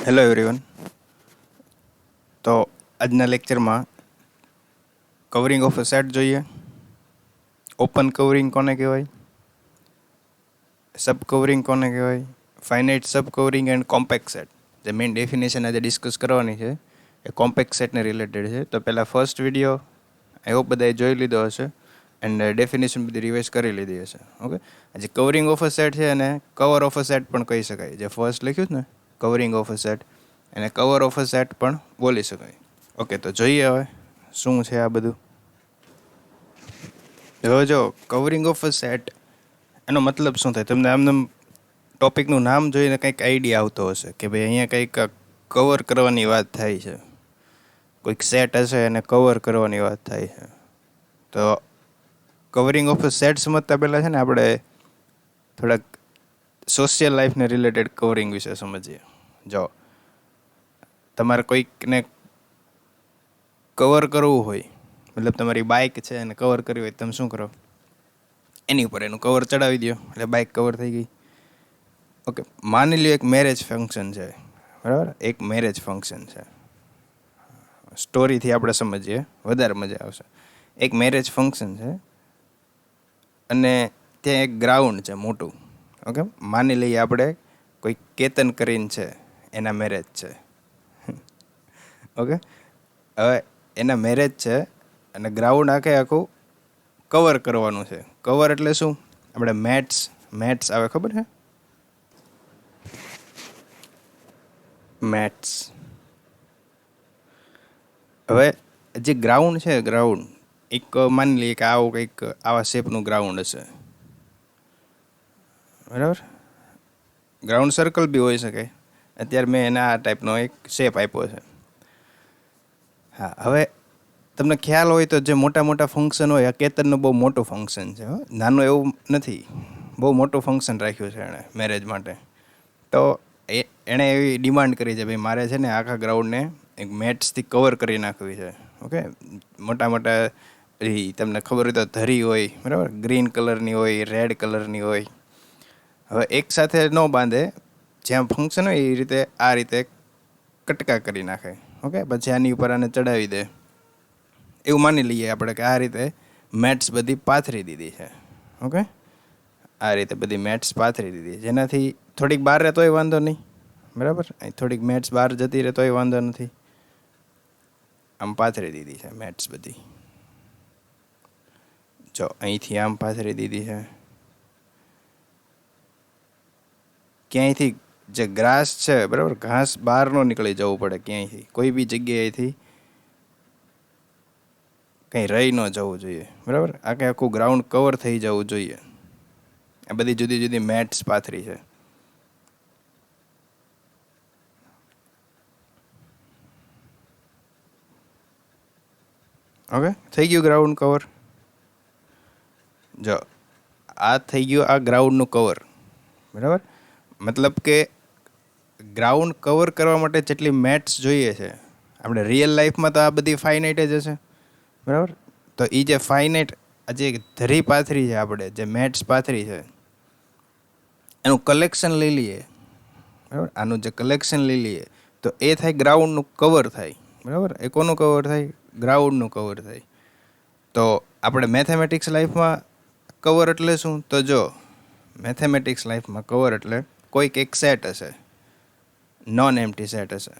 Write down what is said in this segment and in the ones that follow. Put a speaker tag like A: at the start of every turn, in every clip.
A: Hello everyone. તો આજના લેક્ચરમાં કવરિંગ ઓફ અ સેટ જોઈએ. ઓપન કવરિંગ કોને કહેવાય, સબ કવરિંગ કોને કહેવાય, finite sub covering and compact set. જે મેઇન ડેફિનેશન આજે ડિસ્કસ કરવાની છે એ કોમ્પેક્ટ સેટને રિલેટેડ છે. તો પહેલાં ફર્સ્ટ વિડીયો આઈ હોપ બધાએ જોઈ લીધો હશે એન્ડ ડેફિનેશન બધી રિવાઇઝ કરી લીધી હશે. ઓકે, આજે કવરિંગ ઓફ અ સેટ છે અને કવર ઓફ અ સેટ પણ કહી શકાય. જે ફર્સ્ટ લખ્યું ને કવરિંગ ઓફ અ સેટ એને કવર ઓફ અ સેટ પણ બોલી શકાય. ઓકે, તો જોઈએ હવે શું છે આ બધું. જો કવરિંગ ઓફ અ સેટ એનો મતલબ શું થાય, તમને આમને ટોપિકનું નામ જોઈને કંઈક આઈડિયા આવતો હશે કે ભાઈ અહીંયા કંઈક કવર કરવાની વાત થાય છે. કોઈક સેટ હશે એને કવર કરવાની વાત થાય છે. તો કવરિંગ ઓફ અ સેટ સમજતા પહેલાં છે ને આપણે થોડાક સોશિયલ લાઈફને રિલેટેડ કવરિંગ વિશે સમજીએ. જો તમારે કોઈકને કવર કરવું હોય, મતલબ તમારી બાઇક છે અને કવર કરવી હોય, તમે શું કરો? એની ઉપર એનું કવર ચડાવી દો એટલે બાઇક કવર થઈ ગઈ. ઓકે, માની લ્યો એક મેરેજ ફંક્શન છે, બરાબર? એક મેરેજ ફંક્શન છે. સ્ટોરીથી આપણે સમજીએ, વધારે મજા આવશે. એક મેરેજ ફંક્શન છે અને ત્યાં એક ગ્રાઉન્ડ છે મોટું. ઓકે, માની લઈએ આપણે કોઈ કેતન કરીને છે, એના મેરેજ છે. ઓકે, હવે એના મેરેજ છે અને ગ્રાઉન્ડ આખું કવર કરવાનું છે. કવર એટલે શું? આપણે મેટ્સ આવે, ખબર છે? મેટ્સ. હવે જે ગ્રાઉન્ડ છે, ગ્રાઉન્ડ એક માની લઈએ કે આવું કંઈક આવા શેપનું ગ્રાઉન્ડ હશે, બરાબર? ગ્રાઉન્ડ સર્કલ બી હોઈ શકે. અત્યારે મેં એને આ ટાઈપનો એક શેપ આપ્યો છે. હા, હવે તમને ખ્યાલ હોય તો જે મોટા મોટા ફંક્શન હોય, આ કેતનનું બહુ મોટું ફંક્શન છે. નાનું એવું નથી, બહુ મોટું ફંક્શન રાખ્યું છે એણે મેરેજ માટે. તો એણે એવી ડિમાન્ડ કરી છે, ભાઈ મારે છે ને આખા ગ્રાઉન્ડને એક મેટ્સથી કવર કરી નાખવી છે. ઓકે, મોટા મોટા તમને ખબર હોય તો ધરી હોય, બરાબર? ગ્રીન કલરની હોય, રેડ કલરની હોય. હવે એક સાથે ન બાંધે, જ્યાં ફંક્શન હોય એ રીતે આ રીતે કટકા કરી નાખે. ઓકે, પછી આની ઉપર આને ચડાવી દે. એવું માની લઈએ આપણે કે આ રીતે મેટ્સ બધી પાથરી દીધી છે. ઓકે, આ રીતે બધી મેટ્સ પાથરી દીધી, જેનાથી થોડીક બહાર રહે તોય વાંધો નહીં, બરાબર? થોડીક મેટ્સ બહાર જતી રહે તોય વાંધો નથી. આમ પાથરી દીધી છે મેટ્સ બધી. જો અહીંથી આમ પાથરી દીધી છે. ક્યાંયથી જે ગ્રાસ છે, બરાબર, ઘાસ બહાર ન નીકળી જવું પડે ક્યાંયથી, કોઈ બી જગ્યાએથી કંઈ રહી ન જવું જોઈએ, બરાબર? આખું ગ્રાઉન્ડ કવર થઈ જવું જોઈએ. આ બધી જુદી જુદી મેટ્સ પાથરી છે. ઓકે, થઈ ગયું ગ્રાઉન્ડ કવર. જો આ થઈ ગયું આ ગ્રાઉન્ડનું કવર, બરાબર? મતલબ કે ગ્રાઉન્ડ કવર કરવા માટે જેટલી મેટ્સ જોઈએ છે, આપણે રિયલ લાઈફમાં તો આ બધી ફાઇનાઇટ જ હશે, બરાબર? તો એ જે ફાઇનાઇટ જે ધરી પાથરી છે, આપણે જે મેટ્સ પાથરી છે, એનું કલેક્શન લઈ લઈએ, બરાબર? આનું જે કલેક્શન લઈ લઈએ તો એ થાય ગ્રાઉન્ડનું કવર થાય, બરાબર? એ કોનું કવર થાય? ગ્રાઉન્ડનું કવર થાય. તો આપણે મેથેમેટિક્સ લાઈફમાં કવર એટલે શું? તો જો મેથેમેટિક્સ લાઈફમાં કવર એટલે કોઈક એક સેટ હશે, નોન એમ્પ્ટી સેટ હશે,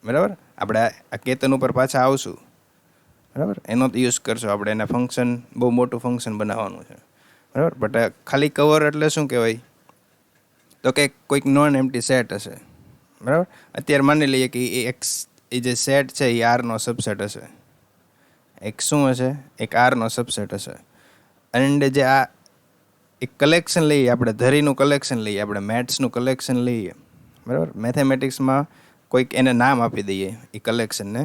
A: બરાબર? આપણે આ કેતન ઉપર પાછા આવશું, બરાબર? એનો યુઝ કરશું આપણે. એના ફંક્શન બહુ મોટું ફંક્શન બનાવવાનું છે, બરાબર? બટ ખાલી કવર એટલે શું કહેવાય? તો કે કોઈક નોન એમ્પ્ટી સેટ હશે, બરાબર? અત્યારે માની લઈએ કે એ જે સેટ છે એ આરનો સબસેટ હશે. એક શું હશે? એક આરનો સબસેટ હશે. અને જે આ એક કલેક્શન લઈએ આપણે, ધરીનું કલેક્શન લઈએ આપણે, મેટ્સનું કલેક્શન લઈએ, બરાબર? મેથેમેટિક્સમાં કોઈક એને નામ આપી દઈએ એ કલેક્શનને.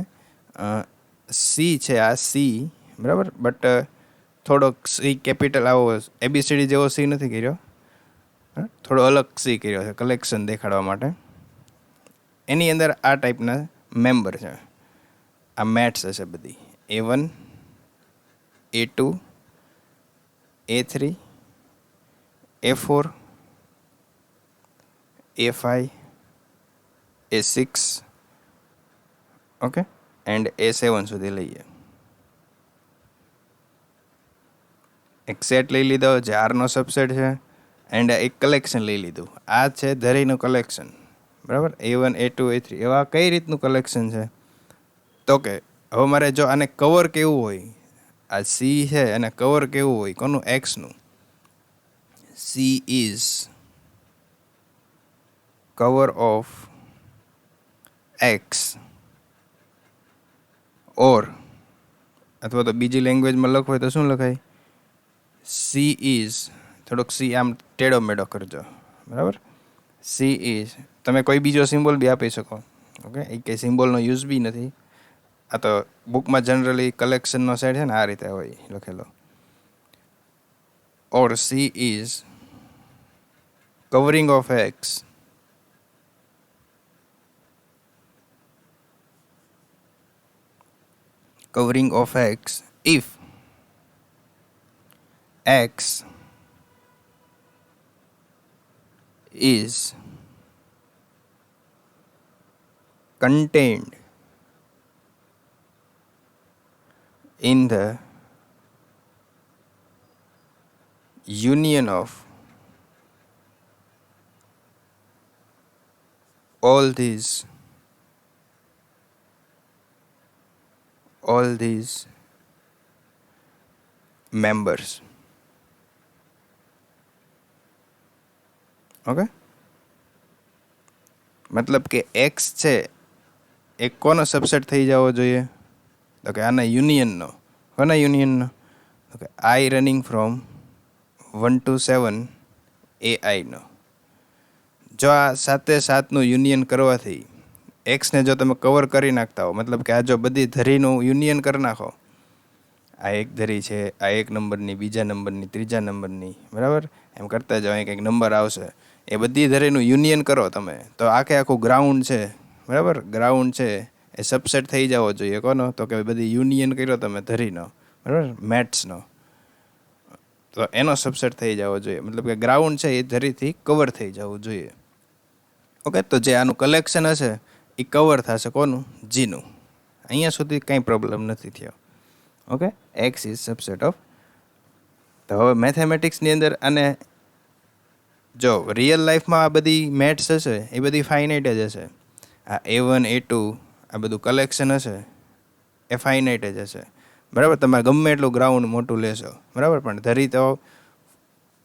A: સી છે આ સી, બરાબર? બટ થોડોક સી કેપિટલ આવો એબીસીડી જેવો સી નથી કર્યો, થોડો અલગ સી કર્યો છે કલેક્શન દેખાડવા માટે. એની અંદર આ ટાઈપના મેમ્બર છે. આ મેટ્સ હશે બધી, A1, A2, A3, A4, A5, A6, okay, and A7 સુધી લઈએ. એક સેટ લઈ લીધો જે આરનો સબસેટ છે, એન્ડ એક કલેક્શન લઈ લીધું. આ છે ધરીનું કલેક્શન, બરાબર. A1, A2, A3 એવા કઈ રીતનું કલેક્શન છે? તો કે હવે મારે જો આને કવર કેવું હોય, આ સી છે અને કવર કેવું હોય કોનું? એક્સનું. C is cover of x, or અથવા તો બીજી લેંગ્વેજમાં લખવું હોય તો શું લખાય? સી ઇઝ, થોડોક સી આમ ટેડો મેડો કરજો, બરાબર. સી ઇઝ, તમે કોઈ બીજો સિમ્બોલ બી આપી શકો, ઓકે. એ કંઈ સિમ્બોલનો યુઝ બી નથી. આ તો બુકમાં જનરલી કલેક્શનનો સેટ છે ને, આ રીતે હોય લખેલો. Or C is covering of x covering of x if x is contained in the union of all these members. Okay, મતલબ કે એક્સ છે એ કોનો સબસેટ થઈ જવો જોઈએ? તો કે આના યુનિયનનો. કોના યુનિયનનો? તો કે આઈ રનિંગ ફ્રોમ 1 to 7 એઆઈનો. જો આ 7 યુનિયન કરવાથી એક્સને જો તમે કવર કરી નાખતા હો, મતલબ કે આ જો બધી ધરીનું યુનિયન કરી નાખો, આ એક ધરી છે, આ એક નંબરની, બીજા નંબરની, ત્રીજા નંબરની, બરાબર, એમ કરતા જાઓ, એક નંબર આવશે. એ બધી ધરીનું યુનિયન કરો તમે, તો આખું ગ્રાઉન્ડ છે, બરાબર, ગ્રાઉન્ડ છે એ સબસેટ થઈ જવો જોઈએ. કોનો? તો કે બધી યુનિયન કર્યો તમે ધરીનો, બરાબર, મેટ્સનો, તો એનો સબસેટ થઈ જવો જોઈએ. મતલબ કે ગ્રાઉન્ડ છે એ ધરીથી કવર થઈ જવું જોઈએ. ઓકે, તો જે આનું કલેક્શન હશે એ કવર થશે કોનું? જીનું. અહીંયા સુધી કંઈ પ્રોબ્લેમ નથી થયો. Okay, X is subset of. તો હવે મેથેમેટિક્સની અંદર અને જો રિયલ લાઈફમાં આ બધી મેથ્સ હશે એ બધી ફાઇનાઇટ જ હશે. આ A1, A2 આ બધું કલેક્શન હશે એ ફાઇનાઇટ જ હશે, બરાબર. તમે ગમે એટલું ગ્રાઉન્ડ મોટું લેશો, બરાબર, પણ ધરી તો,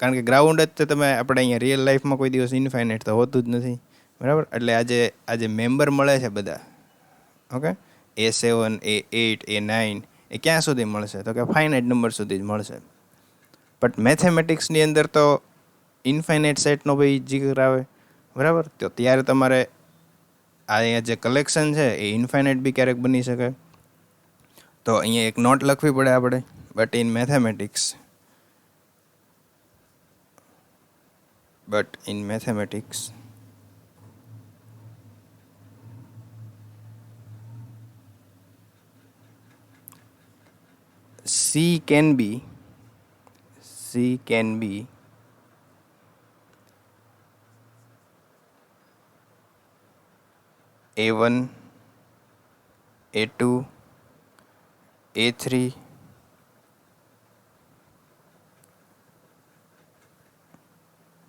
A: કારણ કે ગ્રાઉન્ડ જ તો તમે આપણે અહીંયા રિયલ લાઈફમાં કોઈ દિવસ ઇનફાઇનાઇટ તો હોતું જ નથી, બરાબર. એટલે આજે મેમ્બર મળે છે બધા, ઓકે, A7, A8, A9 એ ક્યાં સુધી મળશે? તો કે ફાઇનાઇટ નંબર સુધી જ મળશે. બટ મેથેમેટિક્સની અંદર તો ઇન્ફાઇનાઇટ સેટનો ભાઈ જિકર આવે, બરાબર. તો ત્યારે તમારે અહીંયા જે કલેક્શન છે એ ઇન્ફાઇનાઇટ બી ક્યારેક બની શકે. તો અહીંયા એક નોટ લખવી પડે આપણે. But in mathematics C can be A1, A2, A3,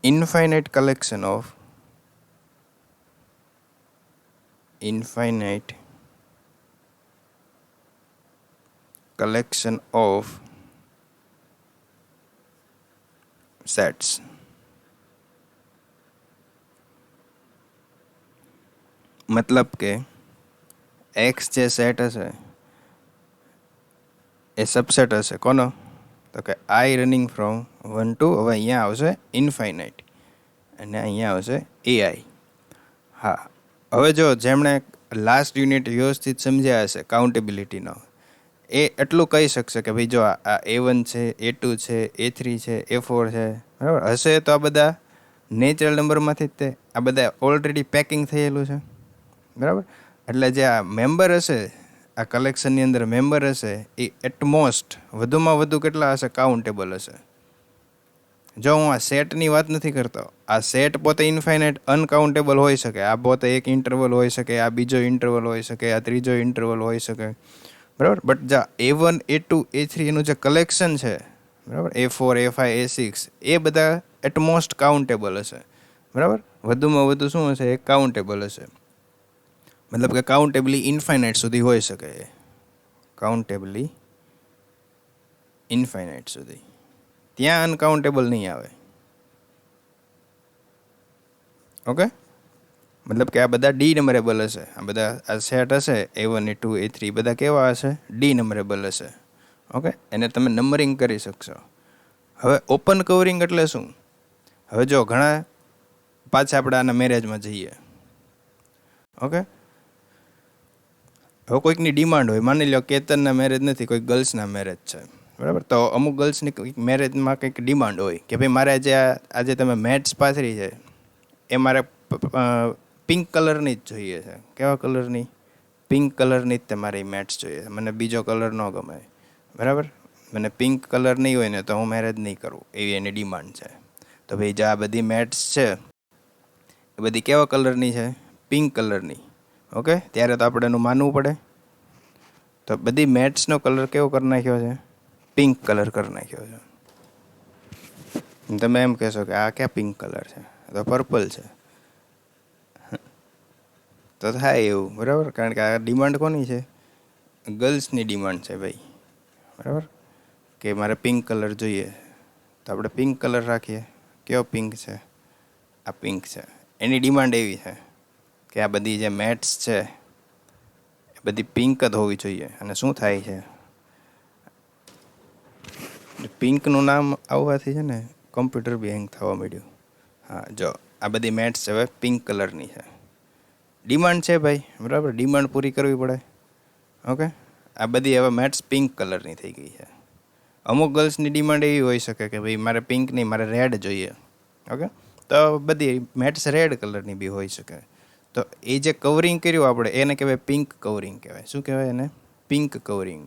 A: infinite collection of sets. મતલબ કે એક્સ જે સેટ હશે એ સબસેટ હશે કોનો? તો કે આઈ રનિંગ ફ્રોમ 1 to, હવે અહીંયા આવશે ઇન્ફાઇનાઇટ અને અહીંયા આવશે એઆઈ. હા, હવે જો જેમણે લાસ્ટ યુનિટ વ્યવસ્થિત સમજ્યા હશે કાઉન્ટેબિલિટીનો, એ એટલું કહી શકશે કે ભાઈ જો આ A1 છે, A2 છે, A3 છે, A4 છે, બરાબર. હશે તો આ બધા નેચરલ નંબરમાંથી જ તે આ બધા ઓલરેડી પેકિંગ થયેલું છે, બરાબર. એટલે જે આ મેમ્બર હશે, આ કલેક્શનની અંદર મેમ્બર હશે, એ એટલમોસ્ટ વધુમાં વધુ કેટલા હશે? કાઉન્ટેબલ હશે, જો હું આ સેટની વાત નથી કરતો, આ સેટ પોતે ઇન્ફાઇનાઇટ અનકાઉન્ટેબલ હોઈ શકે. આ પોતે એક ઇન્ટરવલ હોઈ શકે, આ બીજો ઇન્ટરવલ હોઈ શકે, આ ત્રીજો ઇન્ટરવલ હોઈ શકે, બરાબર. બટ જા A1 A2 A3 એનું જે કલેક્શન છે, બરાબર, A4 A5 A6, એ બધા એટલમોસ્ટ કાઉન્ટેબલ હશે, બરાબર. વધુમાં વધુ શું હશે? એ કાઉન્ટેબલ હશે. મતલબ કે કાઉન્ટેબલી ઇન્ફાઇનાઇટ સુધી હોઈ શકે, કાઉન્ટેબલી ઇન્ફાઇનાઇટ સુધી. ત્યાં અનકાઉન્ટેબલ નહીં આવે. ઓકે, મતલબ કે આ બધા ડી નંબરેબલ હશે. આ બધા આ સેટ હશે A1 A2 A3 બધા કેવા હશે? ડી નંબરેબલ હશે. ઓકે, એને તમે નંબરિંગ કરી શકશો. હવે ઓપન કવરિંગ એટલે શું? હવે જો ઘણા પાછા આપણે આના મેરેજમાં જઈએ. ઓકે, હવે કોઈકની ડિમાન્ડ હોય, માની લો કેતનના મેરેજ નથી, કોઈ ગર્લ્સના મેરેજ છે, બરાબર. તો અમુક ગર્લ્સની કંઈક મેરેજમાં કંઈક ડિમાન્ડ હોય કે ભાઈ મારે આજે તમે મેટ્સ પાથરી છે એ મારે પિંક કલરની જ જોઈએ છે. કેવા કલરની? પિંક કલરની જ તમારે મેટ્સ જોઈએ છે. મને બીજો કલર ન ગમે, બરાબર. મને પિંક કલર નહીં હોય ને તો હું મેરેજ નહીં કરું, એવી એની ડિમાન્ડ છે. તો ભાઈ જે આ બધી મેટ્સ છે એ બધી કેવા કલરની છે? પિંક કલરની. ઓકે, ત્યારે તો આપણે એનું માનવું પડે. તો બધી મેટ્સનો કલર કેવો કરી નાખ્યો છે? પિંક કલર કરી નાખ્યો છે. તમે એમ કહેશો કે આ ક્યાં પિંક કલર છે, તો પર્પલ છે. તો થાય એવું, બરાબર. કારણ કે આ ડિમાન્ડ કોની છે? ગર્લ્સની ડિમાન્ડ છે ભાઈ, બરાબર. કે મારે પિંક કલર જોઈએ, તો આપણે પિંક કલર રાખીએ. કયો પિંક છે? આ પિંક છે. એની ડિમાન્ડ એવી છે કે આ બધી જે મેટ્સ છે એ બધી પિંક જ હોવી જોઈએ. અને શું થાય છે? પિંકનું નામ આવવાથી છે ને કમ્પ્યુટર બી હેંગ થવા માંડ્યું. હા, જો આ બધી મેટ્સ હવે પિંક કલરની છે. ડિમાન્ડ છે ભાઈ, બરાબર. ડિમાન્ડ પૂરી કરવી પડે. ઓકે, આ બધી હવે મેટ્સ પિંક કલરની થઈ ગઈ છે. અમુક ગર્લ્સની ડિમાન્ડ એવી હોઈ શકે કે ભાઈ મારે પિંક નહીં, મારે રેડ જોઈએ. ઓકે, તો બધી મેટ્સ રેડ કલરની બી હોઈ શકે. તો એ જે કવરિંગ કર્યું આપણે એને કહેવાય પિંક કવરિંગ કહેવાય. શું કહેવાય એને? Pink covering.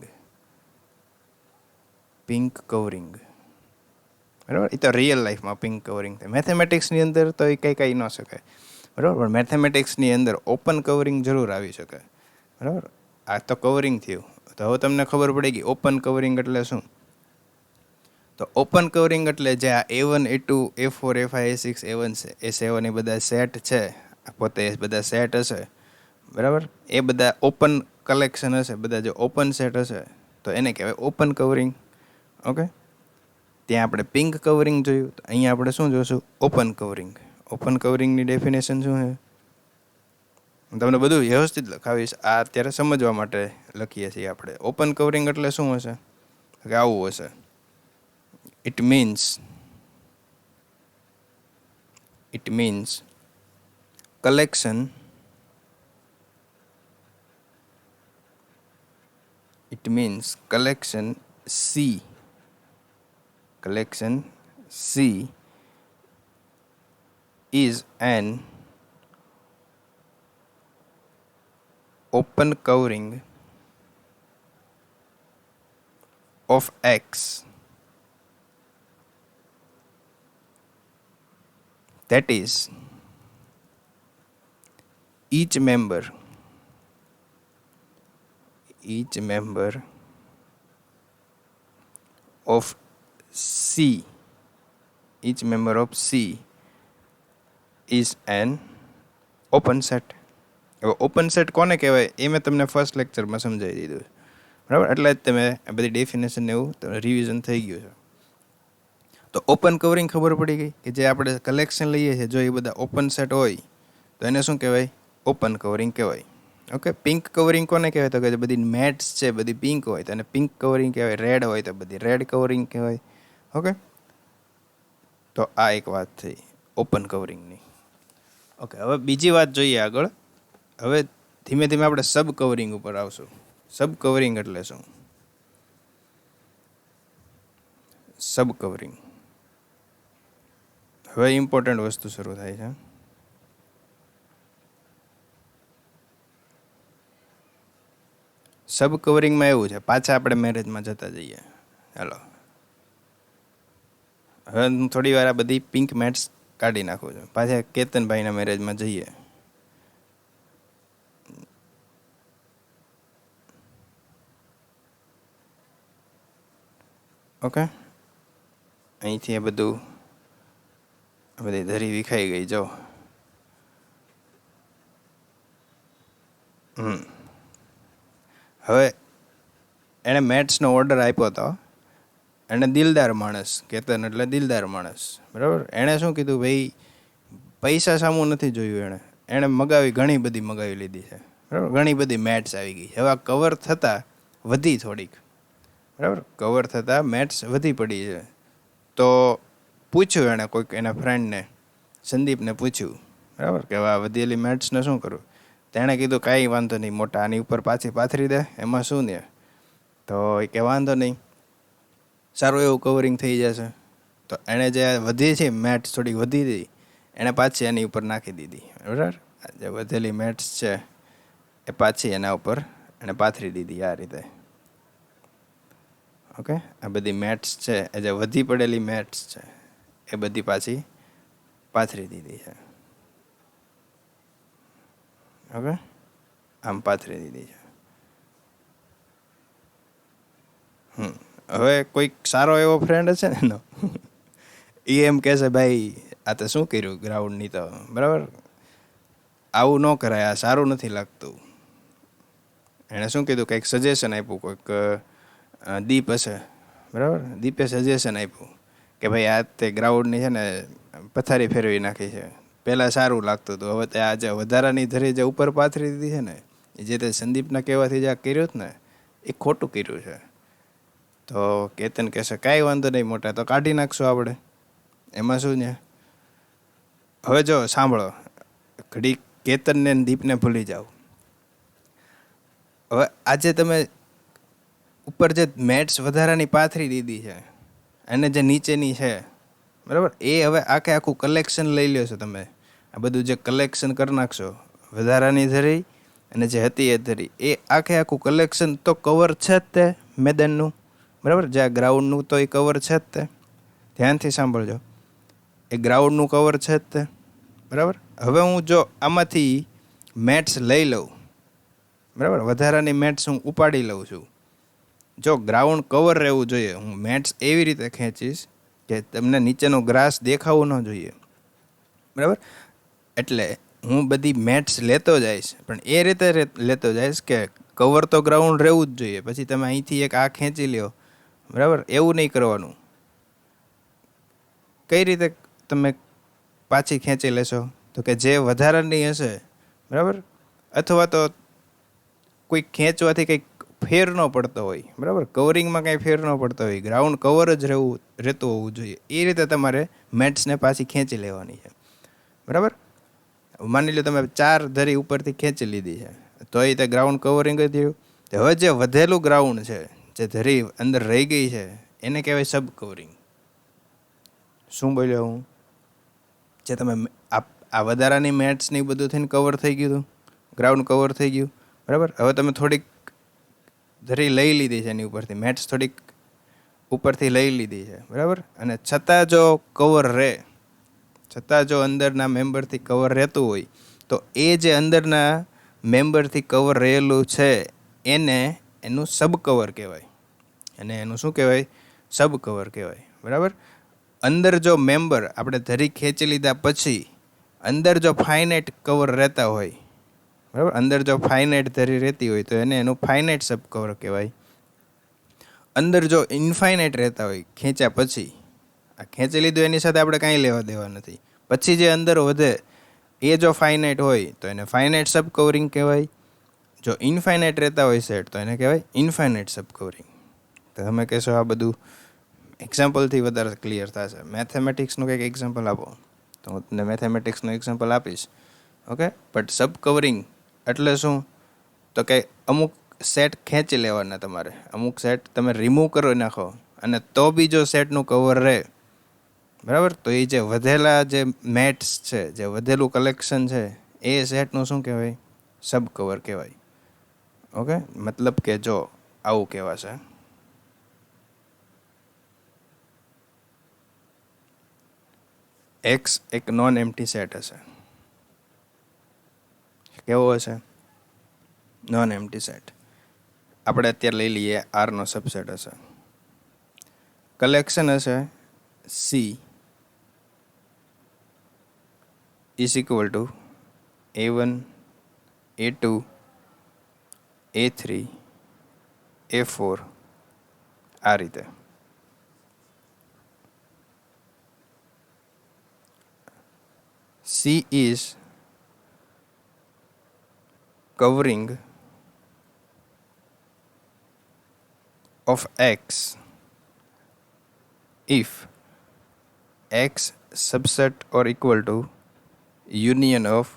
A: પિંક કવરિંગ, બરાબર. એ તો રિયલ લાઈફમાં પિંક કવરિંગ થાય. મેથેમેટિક્સની અંદર તો એ કંઈ કહી ન શકાય, બરાબર. પણ મેથેમેટિક્સની અંદર ઓપન કવરિંગ જરૂર આવી શકે, બરાબર. આ તો કવરિંગ થયું. તો હવે તમને ખબર પડી ગઈ ઓપન કવરિંગ એટલે શું. તો ઓપન કવરિંગ એટલે જે આ A1 A2 A4 A5 A6 A1 છે, A7 એ બધા સેટ છે, પોતે બધા સેટ હશે, બરાબર. એ બધા ઓપન કલેક્શન હશે, બધા જે ઓપન સેટ હશે, તો એને કહેવાય ઓપન કવરિંગ. ઓકે, ત્યાં આપણે પિંક કવરિંગ જોયું, તો અહીંયા આપણે શું જોઈશું? Open covering. ઓપન કવરિંગની ડેફિનેશન શું છે? હું તમને બધું વ્યવસ્થિત લખાવીશ. આ અત્યારે સમજવા માટે લખીએ છીએ આપણે. ઓપન કવરિંગ એટલે શું હશે? કે આવું હશે. It means collection C. Collection C is an open covering of X, that is, each member of C is an open set. હવે ઓપન સેટ કોને કહેવાય એ મેં તમને ફર્સ્ટ લેક્ચરમાં સમજાવી દીધું, બરાબર. એટલે જ તમે આ બધી ડેફિનેશન એવું રિવિઝન થઈ ગયું છે. તો ઓપન કવરિંગ ખબર પડી ગઈ કે જે આપણે કલેક્શન લઈએ છીએ, જો એ બધા ઓપન સેટ હોય તો એને શું કહેવાય? ઓપન કવરિંગ કહેવાય. ઓકે, પિંક કવરિંગ કોને કહેવાય? તો કે બધી મેટ્સ છે બધી પિંક હોય તો એને પિંક કવરિંગ કહેવાય. રેડ હોય તો બધી રેડ કવરિંગ કહેવાય. ઓકે, તો આ એક વાત થઈ ઓપન કવરિંગની. ઓકે, હવે બીજી વાત જોઈએ આગળ. હવે ધીમે ધીમે આપણે સબ કવરિંગ ઉપર આવશું. સબ કવરિંગ એટલે શું? સબ કવરિંગ, હવે ઇમ્પોર્ટન્ટ વસ્તુ શરૂ થાય છે. સબ કવરિંગમાં એવું છે, પાછા આપણે મેરેજમાં જતા જઈએ. ચાલો, હવે હું થોડી વાર આ બધી પિંક મેટ્સ કાઢી નાખું છું. પાછા કેતનભાઈના મેરેજમાં જઈએ. ઓકે, અહીંથી એ બધું બધી ધરી વિખાઈ ગઈ. જો હવે એણે મેટ્સનો ઓર્ડર આપ્યો હતો. એણે દિલદાર માણસ, કેતન એટલે દિલદાર માણસ, બરાબર. એણે શું કીધું, ભાઈ પૈસા સામું નથી જોયું. એણે મગાવી, ઘણી બધી મગાવી લીધી છે, બરાબર. ઘણી બધી મેટ્સ આવી ગઈ. હવે આ કવર થતાં વધી થોડીક, બરાબર. કવર થતાં મેટ્સ વધી પડી છે. તો પૂછ્યું એણે કોઈક એના ફ્રેન્ડને, સંદીપને પૂછ્યું, બરાબર, કે આ વધેલી મેટ્સને શું કરવું. તેણે કીધું કાંઈ વાંધો નહીં મોટા, આની ઉપર પાછી પાથરી દે, એમાં શું ને. તો એ કે વાંધો નહીં, સારું એવું કવરિંગ થઈ જશે. તો એણે જે વધી છે મેટ્સ, થોડીક વધી હતી, એણે પાછી એની ઉપર નાખી દીધી, બરાબર. જે વધેલી મેટ્સ છે એ પાછી એના ઉપર એણે પાથરી દીધી આ રીતે. ઓકે, આ બધી મેટ્સ છે, એ જે વધી પડેલી મેટ્સ છે એ બધી પાછી પાથરી દીધી છે. ઓકે, આમ પાથરી દીધી છે. હવે કોઈક સારો એવો ફ્રેન્ડ હશે ને એનો, એ એમ કહેશે ભાઈ આ તો શું કર્યું ગ્રાઉન્ડની, તો બરાબર આવું ન કરાય, આ સારું નથી લાગતું. એણે શું કીધું, કંઈક સજેશન આપ્યું, કોઈક દીપ હશે, બરાબર. દીપે સજેશન આપ્યું કે ભાઈ આ તે ગ્રાઉન્ડની છે ને પથારી ફેરવી નાખી છે. પહેલાં સારું લાગતું હતું, હવે તે આ જે વધારાની ધરી જે ઉપર પાથરી દીધી છે ને, જે તે સંદીપના કહેવાથી જે આ કર્યું ને એ ખોટું કર્યું છે. તો કેતન કહેશે કાંઈ વાંધો નહીં મોટા, તો કાઢી નાખશું આપણે, એમાં શું ને. હવે જો સાંભળો, ઘડી કેતનને દીપને ભૂલી જાઓ. હવે આજે તમે ઉપર જે મેટ્સ વધારાની પાથરી દીધી છે અને જે નીચેની છે, બરાબર, એ હવે આખે આખું કલેક્શન લઈ લ્યો છો તમે. આ બધું જે કલેક્શન કરી નાખશો, વધારાની ધરી અને જે હતી એ ધરી, એ આખે આખું કલેક્શન તો કવર છે જ તે મેદાનનું, બરાબર. જે આ ગ્રાઉન્ડનું તો એ કવર છે જ તે. ધ્યાનથી સાંભળજો, એ ગ્રાઉન્ડનું કવર છે જ તે, બરાબર. હવે હું જો આમાંથી મેટ્સ લઈ લઉં, બરાબર, વધારાની મેટ્સ હું ઉપાડી લઉં છું. જો ગ્રાઉન્ડ કવર રહેવું જોઈએ, હું મેટ્સ એવી રીતે ખેંચીશ કે તમને નીચેનો ગ્રાસ દેખાવો ન જોઈએ, બરાબર. એટલે હું બધી મેટ્સ લેતો જઈશ, પણ એ રીતે લેતો જઈશ કે કવર તો ગ્રાઉન્ડ રહેવું જ જોઈએ. પછી તમે અહીંથી એક આ ખેંચી લ્યો, બરાબર, એવું નહીં કરવાનું. કઈ રીતે તમે પાછી ખેંચી લેશો, તો કે જે વધારાની હશે, બરાબર, અથવા તો કોઈ ખેંચવાથી કંઈક ફેર ન પડતો હોય, બરાબર, કવરિંગમાં કાંઈ ફેર ન પડતો હોય, ગ્રાઉન્ડ કવર જ રહેતું હોવું જોઈએ, એ રીતે તમારે મેટ્સને પાછી ખેંચી લેવાની છે, બરાબર. માની લો તમે 4 ધરી ઉપરથી ખેંચી લીધી છે, તો એ તે ગ્રાઉન્ડ કવરિંગ જ થયું. હવે જે વધેલું ગ્રાઉન્ડ છે, જે ધરી અંદર રહી ગઈ છે, એને કહેવાય સબ કવરિંગ. શું બોલ્યો હું? જે તમે આ વધારાની મેટ્સની બધું થઈને કવર થઈ ગયું, ગ્રાઉન્ડ કવર થઈ ગયું, બરાબર. હવે તમે થોડીક ધરી લઈ લીધી છે એની ઉપરથી, મેટ્સ થોડીક ઉપરથી લઈ લીધી છે, બરાબર. અને છતાં જો કવર રહે, છતાં જો અંદરના મેમ્બરથી કવર રહેતું હોય, તો એ જે અંદરના મેમ્બરથી કવર રહેલું છે એનું સબ કવર કહેવાય. અને એનું શું કહેવાય? સબ કવર કહેવાય, બરાબર. અંદર જો મેમ્બર આપણે ધરી ખેંચી લીધા પછી અંદર જો ફાઇનાઇટ કવર રહેતા હોય, બરાબર, અંદર જો ફાઇનાઇટ ધરી રહેતી હોય તો એનું ફાઇનાઇટ સબ કવર કહેવાય. અંદર જો ઇન્ફાઇનાઇટ રહેતા હોય ખેંચ્યા પછી, આ ખેંચી લીધું એની સાથે આપણે કાંઈ લેવા દેવા નથી, પછી જે અંદર વધે એ જો ફાઇનાઇટ હોય તો એને ફાઇનાઇટ સબ કવરિંગ કહેવાય. જો ઇન્ફાઇનાઇટ રહેતા હોય સેટ તો એને કહેવાય ઇન્ફાઇનાઇટ સબ કવરિંગ. તો તમે કહેશો આ બધું એક્ઝામ્પલથી વધારે ક્લિયર થશે. મેથેમેટિક્સનું કંઈક એક્ઝામ્પલ આપો તો હું તમને મેથેમેટિક્સનું એક્ઝામ્પલ આપીશ. ઓકે, બટ સબ કવરિંગ એટલે શું? તો કે અમુક સેટ ખેંચી લેવાના તમારે, અમુક સેટ તમે રિમૂવ કરી નાખો અને તો બી જો સેટનું કવર રહે, બરાબર, તો એ જે વધેલા જે મેટ્સ છે, જે વધેલું કલેક્શન છે, એ સેટનું શું કહેવાય? સબ કવર કહેવાય. ઓકે, મતલબ કે જો આવું કહેવાશે. એક્સ એક નોન એમ્પ્ટી સેટ હશે. કેવો હશે? Non empty set. આપણે અત્યારે લઈ લઈએ આરનો સબસેટ હશે. કલેક્શન હશે she is equal two A1 A2 A3 A4 આ રીતે. C is covering of X if X subset or equal to union of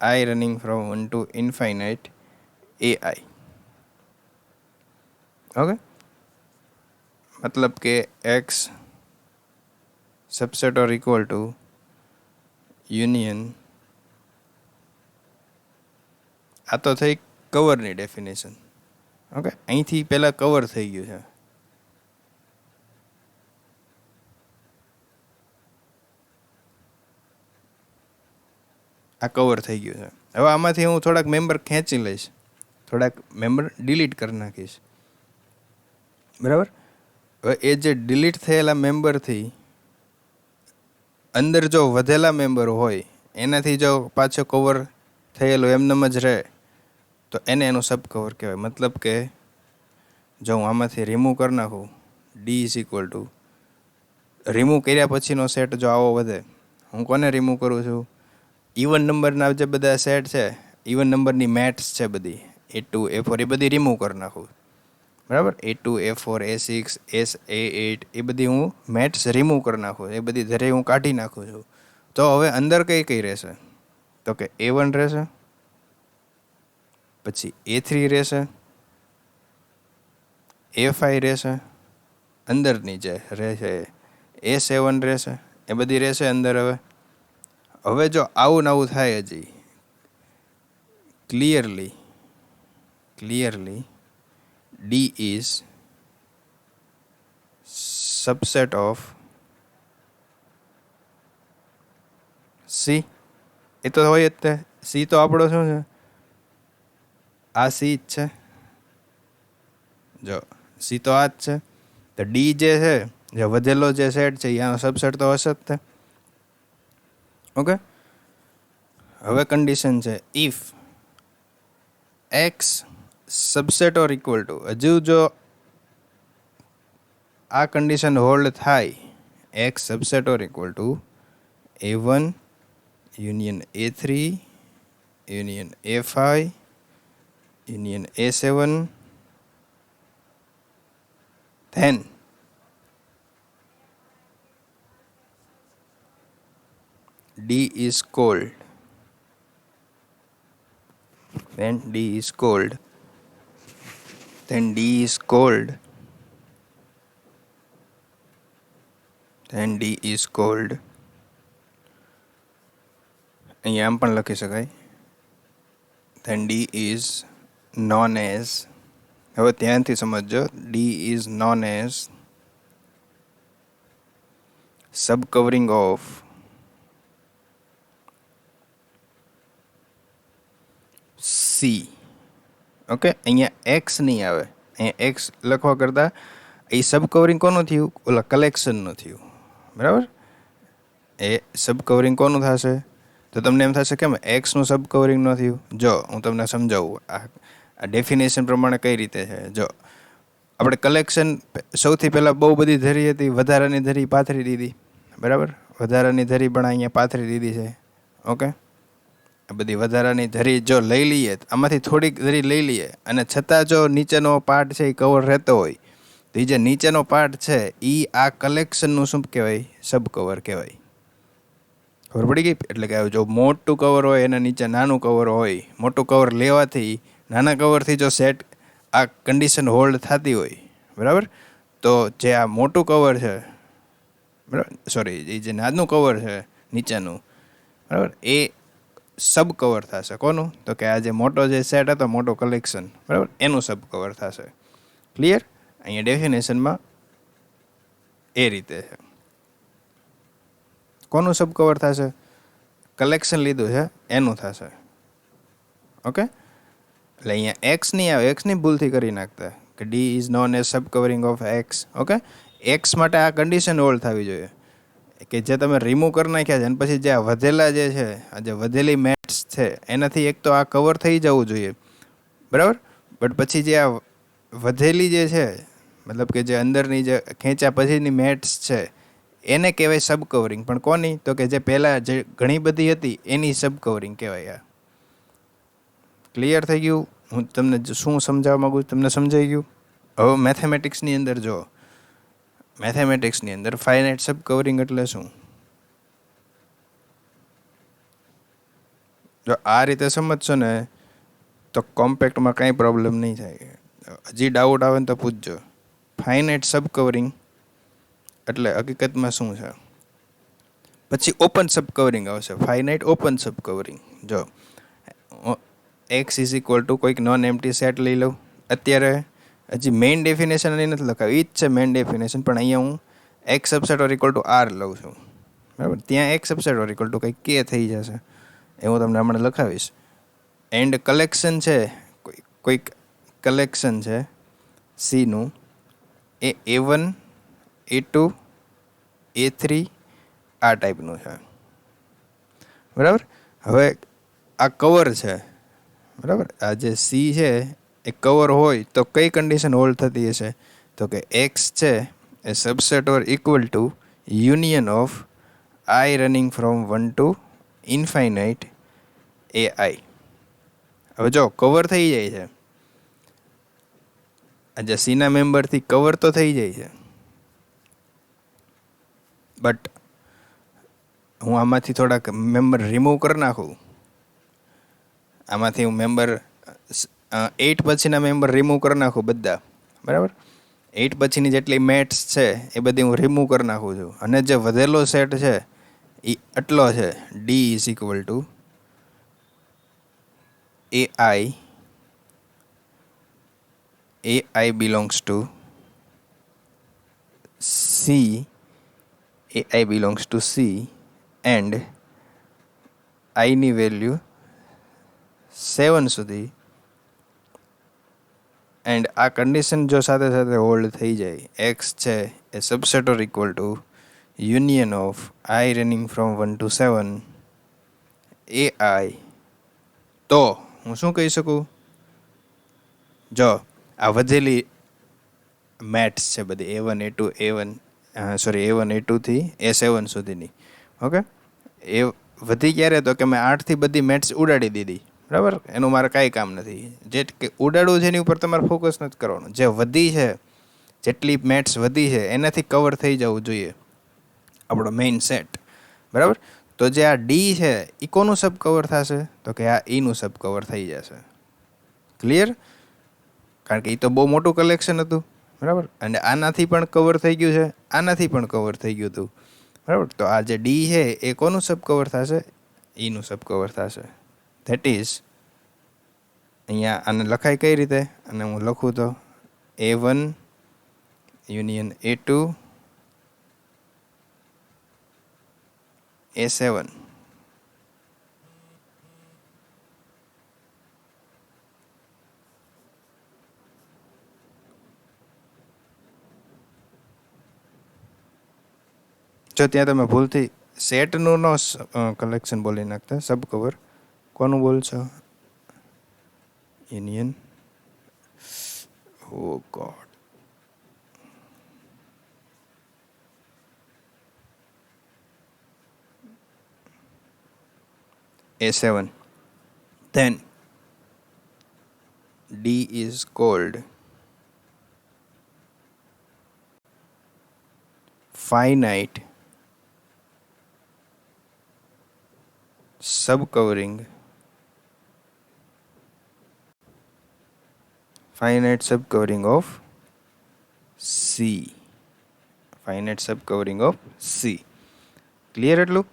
A: I running from 1 to infinite AI. Okay, मतलब કે X subset or equal to union, આ તો થઈ કવરની definition. Okay, અહીંથી પહેલાં cover થઈ ગયું છે. આ કવર થઈ ગયું છે. હવે આમાંથી હું થોડાક મેમ્બર ખેંચી લઈશ, થોડાક મેમ્બર ડિલીટ કરી નાખીશ. બરાબર? હવે એ જે ડિલીટ થયેલા મેમ્બરથી અંદર જો વધેલા મેમ્બર હોય એનાથી જો પાછો કવર થયેલો એમનેમ જ રહે તો એને એનું સબ કવર કહેવાય. મતલબ કે જો હું આમાંથી રિમૂવ કરી નાખું, D is equal two remove કર્યા પછીનો સેટ જો આવો વધે, હું કોને રિમૂવ કરું છું? ઇવન નંબરના જે બધા સેટ છે, ઇવન નંબરની મેટ્સ છે બધી, A2 A4 એ બધી રિમૂવ કરી નાખું. બરાબર? A2 A4 A6 A8 એ બધી હું મેટ્સ રિમૂવ કરી નાખું, એ બધી ધરે હું કાઢી નાખું છું. તો હવે અંદર કઈ કઈ રહેશે? તો કે A1 રહેશે, પછી A3 રહેશે, A5 રહેશે, અંદરની જે રહેશે A7 રહેશે, એ બધી રહેશે અંદર. હવે જો આવું ને આવું થાય હજી clearly D is subset of C. એ તો હોય જ તે. C તો આપણો શું છે? આ C જ છે. જો C તો આ જ છે. તો D જે છે, જે વધેલો જે સેટ છે એનો સબસેટ તો હશે જ તે. ઓકે, હવે કન્ડિશન છે if X subset or equal two, હજુ જો આ કન્ડિશન હોલ્ડ થાય, X subset or equal two A1 union A3 union A5 union A7, then D is called, then D is called અહીંયા આમ પણ લખી શકાય, then D is known as, હવે ત્યાંથી સમજો, D is known as subcovering of C. Okay, અહીંયા X નહીં આવે. અહીંયા X લખવા કરતાં એ સબ કવરિંગ કોનું થયું? ઓલા કલેક્શનનું થયું. બરાબર? એ સબ કવરિંગ કોનું થશે? તો તમને એમ થશે કેમ એક્સનું સબ કવરિંગ ન થયું? જો હું તમને સમજાવું આ ડેફિનેશન પ્રમાણે કઈ રીતે છે. જો આપણે કલેક્શન સૌથી પહેલાં બહુ બધી ધરી હતી, વધારાની ધરી પાથરી દીધી. બરાબર? વધારાની ધરી પણ અહીંયા પાથરી દીધી છે. ઓકે, આ બધી વધારાની ધરી જો લઈ લઈએ, આમાંથી થોડીક ધરી લઈ લઈએ અને છતાં જો નીચેનો પાર્ટ છે એ કવર રહેતો હોય, તો એ જે નીચેનો પાર્ટ છે એ આ કલેક્શનનું શું કહેવાય? સબ કવર કહેવાય. ખબર પડી ગઈ? એટલે કે જો મોટું કવર હોય એના નીચે નાનું કવર હોય, મોટું કવર લેવાથી નાના કવરથી જો સેટ આ કન્ડિશન હોલ્ડ થતી હોય, બરાબર, તો જે આ મોટું કવર છે, બરાબર, સોરી, એ જે નાનું કવર છે નીચેનું, બરાબર, એ સબ કવર થશે. કોનું? તો કે આ જે મોટો જે સેટ હતો, મોટો કલેક્શન, બરાબર, એનું સબ કવર થશે. ક્લિયર? અહીંયા ડેફિનેશનમાં એ રીતે છે. કોનું સબ કવર થશે? કલેક્શન લીધું છે એનું થશે. ઓકે, એટલે અહીંયા એક્સ નહીં આવે, એક્સની ભૂલથી કરી નાખતા કે D is known as sub covering of x. Okay, x માટે આ કન્ડિશન હોલ્ડ થવી જોઈએ કે જે તમે રિમૂવ કરી નાખ્યા છે અને પછી જે આ વધેલા જે છે, આ જે વધેલી મેટ્સ છે એનાથી એક તો આ કવર થઈ જવું જોઈએ, બરાબર. બટ પછી જે આ વધેલી જે છે, મતલબ કે જે અંદરની જે ખેંચ્યા પછીની મેટ્સ છે એને કહેવાય સબ કવરિંગ. પણ કોની? તો કે જે પહેલાં જે ઘણી બધી હતી એની સબ કવરિંગ કહેવાય. આ ક્લિયર થઈ ગયું? હું તમને શું સમજાવવા માગું છું, તમને સમજાઈ ગયું? હવે મેથેમેટિક્સની અંદર જો, મેથેમેટિક્સની અંદર ફાઇનાઇટ સબ કવરિંગ એટલે શું? જો આ રીતે સમજશો ને તો કોમ્પેક્ટમાં કાંઈ પ્રોબ્લેમ નહીં થાય. હજી ડાઉટ આવે ને તો પૂછજો. ફાઇનાઇટ સબ કવરિંગ એટલે હકીકતમાં શું છે? પછી ઓપન સબ કવરિંગ આવશે, ફાઇનાઇટ ઓપન સબ કવરિંગ. જો એક્સ ઇઝ ઇક્વલ ટુ કોઈક નોન એમ્પ્ટી સેટ લઈ લઉં. અત્યારે હજી મેઇન ડેફિનેશન અહીં નથી લખાવી, એ જ છે મેઇન ડેફિનેશન, પણ અહીંયા હું X subset or equal to R લઉં છું, બરાબર. ત્યાં X subset or equal to કંઈક કે થઈ જશે, એ હું તમને હમણાં લખાવીશ. એન્ડ કલેક્શન છે, કોઈક કલેક્શન છે સીનું, એ A1 A2 A3 આ ટાઈપનું છે, બરાબર. હવે આ કવર છે, બરાબર. આ જે સી છે એ કવર હોય તો કઈ કન્ડિશન હોલ્ડ થતી હશે? તો કે એક્સ છે એ subset or equal to union of I running from 1 to infinite A I. હવે જો કવર થઈ જાય છે, આજે સીના મેમ્બરથી કવર તો થઈ જાય છે, બટ હું આમાંથી થોડાક મેમ્બર રિમૂવ કરી નાખું, આમાંથી હું મેમ્બર 8 પછીના મેમ્બર રિમૂવ કરી નાખું બધા, બરાબર. 8 પછીની જેટલી મેટ્સ છે એ બધી હું રિમૂવ કરી નાખું છું, અને જે વધેલો સેટ છે એ આટલો છે, D is equal two AI belongs to C, AI belongs to C and I ની વેલ્યુ 7 સુધી. એન્ડ આ કન્ડિશન જો સાથે સાથે હોલ્ડ થઈ જાય, એક્સ છે એ subset or equal to union of I running from 1 to 7 AI, તો હું શું કહી શકું? જો આ વધેલી મેટ્સ છે બધી A1 A2 થી A7 સુધીની, ઓકે, એ વધી ક્યારે? તો કે મેં 8 થી બધી મેટ્સ ઉડાડી દીધી, બરાબર. એનું મારે કાંઈ કામ નથી. જે ઉડાડવું છે એની ઉપર તમારે ફોકસ નથી કરવાનું. જે વધી છે, જેટલી મેટ્સ વધી છે એનાથી કવર થઈ જવું જોઈએ આપણો મેઇન સેટ, બરાબર. તો જે આ ડી છે એ કોનું સબ કવર થશે? તો કે આ ઈનું સબ કવર થઈ જશે. ક્લિયર? કારણ કે એ તો બહુ મોટું કલેક્શન હતું, બરાબર. અને આનાથી પણ કવર થઈ ગયું છે, આનાથી પણ કવર થઈ ગયું હતું, બરાબર. તો આ જે ડી છે એ કોનું સબ કવર થશે? ઈનું સબ કવર થશે. ધેટ ઇઝ અહીંયા આને લખાય કઈ રીતે? અને હું લખું તો A1 યુનિયન A2 A7. જો ત્યાં તમે ભૂલથી સેટનું નો કલેક્શન બોલી નાખતા, સબ કવર કોનું બોલશો? Union, O God, A7. Then D is called finite subcovering of C. Finite subcovering of C. Clear? એટલું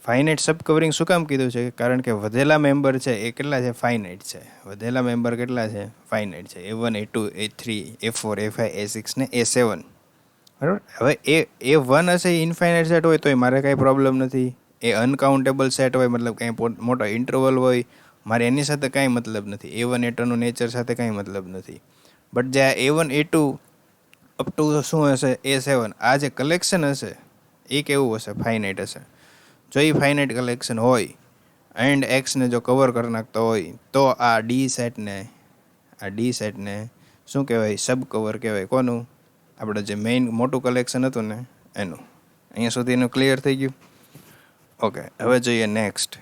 A: ફાઇનાઇટ સબ કવરિંગ શું કામ કીધું છે? કારણ કે વધેલા મેમ્બર છે એ કેટલા છે? ફાઇનાઇટ છે. વધેલા મેમ્બર કેટલા છે? ફાઇનાઇટ છે. A1 A2 A3 A4 A5 A6 ને A7, બરાબર. હવે એ વન હશે એ ઇન્ફાઇનાઇટ સેટ હોય તોય મારે કાંઈ પ્રોબ્લેમ નથી. એ અનકાઉન્ટેબલ સેટ હોય મતલબ કંઈ મોટો ઇન્ટરવલ હોય મારે એની સાથે કાંઈ મતલબ નથી. A1 A2નું નેચર સાથે કાંઈ મતલબ નથી. બટ જે આ A1 A2 અપ ટુ શું હશે A7 આ જે કલેક્શન હશે એ કેવું હશે? ફાઇનાઇટ હશે. જો એ ફાઇનાઇટ કલેક્શન હોય એન્ડ એક્સને જો કવર કરી નાખતો હોય તો આ ડી સેટને શું કહેવાય? સબ કવર કહેવાય. કોનું? આપણે જે મેઇન મોટું કલેક્શન હતું ને એનું. અહીંયા સુધી એનું ક્લિયર થઈ ગયું? ઓકે, હવે જોઈએ નેક્સ્ટ.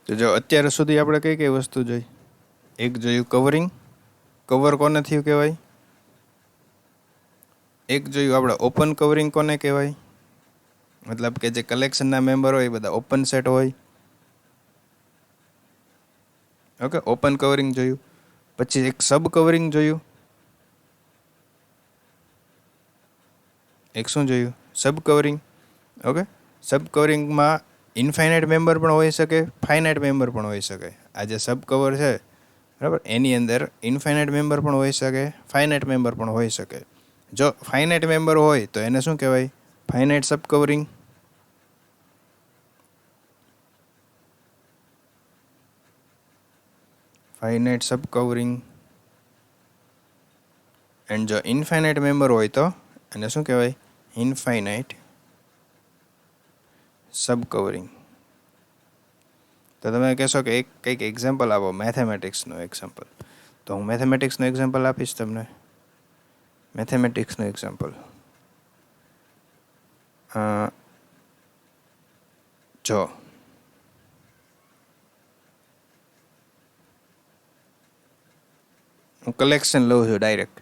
A: તો જો અત્યાર સુધી આપણે કઈ કઈ વસ્તુ જોઈ? એક જોયું કવરિંગ. કવર કોને થયું કહેવાય? એક જોયું આપણે ઓપન કવરિંગ કોને કહેવાય? મતલબ કે જે કલેક્શનના મેમ્બર હોય એ બધા ઓપન સેટ હોય. ઓકે, ઓપન કવરિંગ જોયું. પછી એક સબ કવરિંગ જોયું. એક શું જોયું? સબ કવરિંગ. ઓકે, સબ કવરિંગમાં ઇન્ફાઇનાઇટ મેમ્બર પણ હોઈ શકે, ફાઇનાઇટ મેમ્બર પણ હોઈ શકે. આ જે સબ કવર છે બરાબર એની અંદર ઇન્ફાઇનાઇટ મેમ્બર પણ હોઈ શકે, ફાઇનાઇટ મેમ્બર પણ હોઈ શકે. જો ફાઇનાઇટ મેમ્બર હોય તો એને શું કહેવાય? Finite sub covering. Finite sub covering. And જો ઇન્ફાઇનાઇટ મેમ્બર હોય તો એને શું કહેવાય? ઇન્ફાઇનાઇટ સબ કવરિંગ. તો તમે કહેશો કે એક કંઈક એક્ઝામ્પલ આપો, મેથેમેટિક્સનું એક્ઝામ્પલ. તો હું મેથેમેટિક્સનું એક્ઝામ્પલ આપીશ તમને. મેથેમેટિક્સનું એક્ઝામ્પલ જો હું કલેક્શન લઉં છું direct.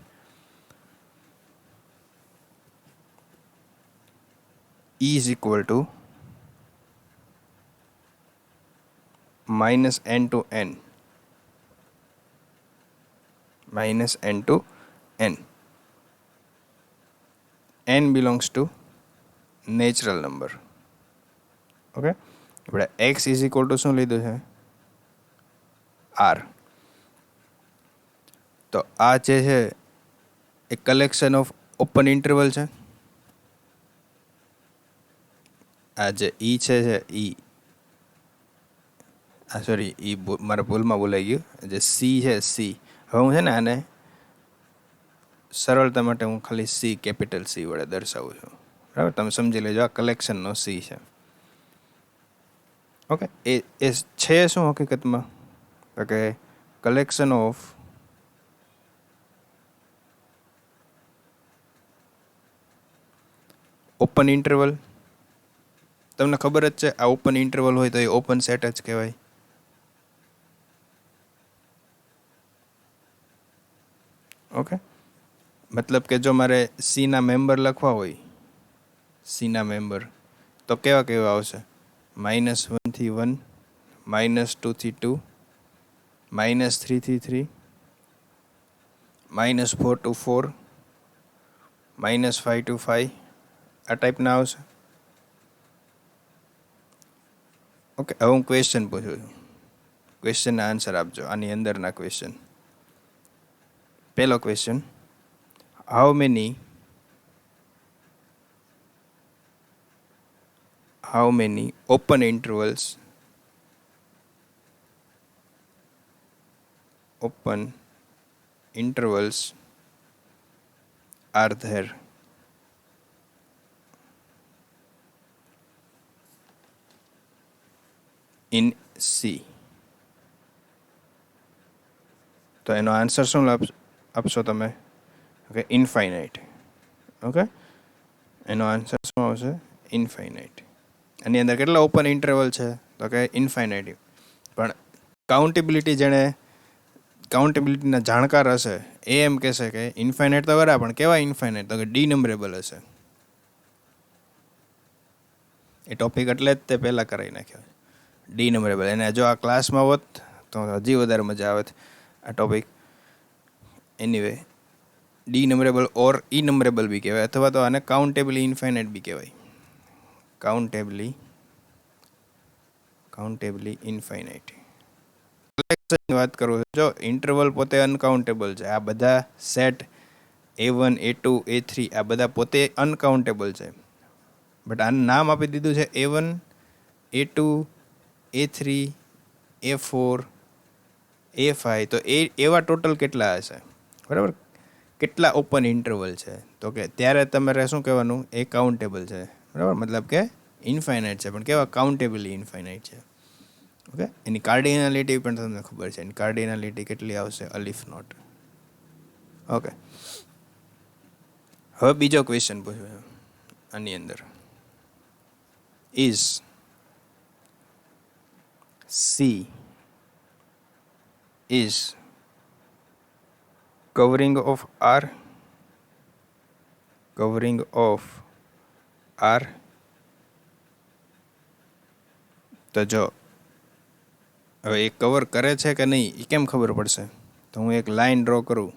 A: E is equal to minus n to n. Minus n to n. N belongs to natural number. Okay, આપણે x is equal to શું લીધું છે? R. તો આ જે છે એ કલેક્શન ઓફ ઓપન ઇન્ટરવલ છે. આ જે E છે સોરી મારા ભૂલમાં બોલાઈ ગયું. જે C છે C, હવે હું છે ને આને સરળતા માટે હું ખાલી C કેપિટલ C વડે દર્શાવું છું. બરાબર, તમે સમજી લેજો આ કલેક્શનનો C છે. ઓકે, એ છે શું હકીકતમાં? તો કે કલેક્શન ઓફ ઓપન ઇન્ટરવલ. તમને ખબર જ છે આ ઓપન ઇન્ટરવલ હોય તો એ ઓપન સેટ જ કહેવાય. ઓકે, મતલબ કે જો મારે સીના મેમ્બર લખવા હોય, સીના મેમ્બર તો કેવા કેવા આવશે? -1 થી 1, -2 થી 2, -3 થી 3, -4 to 4, -5 to 5. આ ટાઈપના આવશે. ઓકે, હવે હું ક્વેશ્ચન પૂછું છું. ક્વેશ્ચનના આન્સર આપજો, આની અંદરના ક્વેશ્ચન. પહેલો question, how many open intervals are there in C? તો એનો આન્સર શું આપશો તમે? Okay, infinite. ઓકે, એનો આન્સર શું આવશે? ઇન્ફાઇનાઇટ. એની અંદર કેટલા ઓપન ઇન્ટરવલ છે? તો કે ઇન્ફાઇનાઇટ. પણ કાઉન્ટેબિલિટીના જાણકાર હશે એ એમ કહેશે કે ઇન્ફાઇનાઇટ તો ખરા પણ કેવા ઇન્ફાઇનાઇટ? તો કે ડી નંબરેબલ હશે. એ ટોપિક એટલે જ તે પહેલાં કરાવી નાખ્યો, ડી નંબરેબલ. એને જો આ ક્લાસમાં હોત તો હજી વધારે મજા આવત આ ટોપિક. એનીવે, ડી નંબરેબલ ઓર ઈ નંબરેબલ બી કહેવાય, અથવા તો આને કાઉન્ટેબલી ઇન્ફાઇનાઇટ બી કહેવાય. કાઉન્ટેબલી ઇન્ફાઇનાઇટ. કલેક્શનની વાત કરું છું. જો ઇન્ટરવલ પોતે અનકાઉન્ટેબલ છે. આ બધા સેટ A1 A2 A3 આ બધા પોતે અનકાઉન્ટેબલ છે, બટ આનું નામ આપી દીધું છે A1 A2 A3 A4 A5. તો એવા ટોટલ કેટલા હશે, બરાબર? કેટલા ઓપન ઇન્ટરવલ છે, તો કે ત્યારે તમારે શું કહેવાનું, એ કાઉન્ટેબલ છે, બરાબર? મતલબ કે ઇન્ફાઇનાઇટ છે, પણ કેવા કાઉન્ટેબલી ઇન્ફાઇનાઇટ છે. ઓકે, એની કાર્ડિનાલિટી પણ તમને ખબર છે. એની કાર્ડિનાલિટી કેટલી આવશે, અલીફ નોટ. ઓકે, હવે બીજો ક્વેશ્ચન પૂછ્યો આની અંદર. Is she is covering of R, covering of R. તો જો હવે એ કવર કરે છે કે નહીં એ કેમ ખબર પડશે? તો હું એક લાઈન ડ્રો કરું.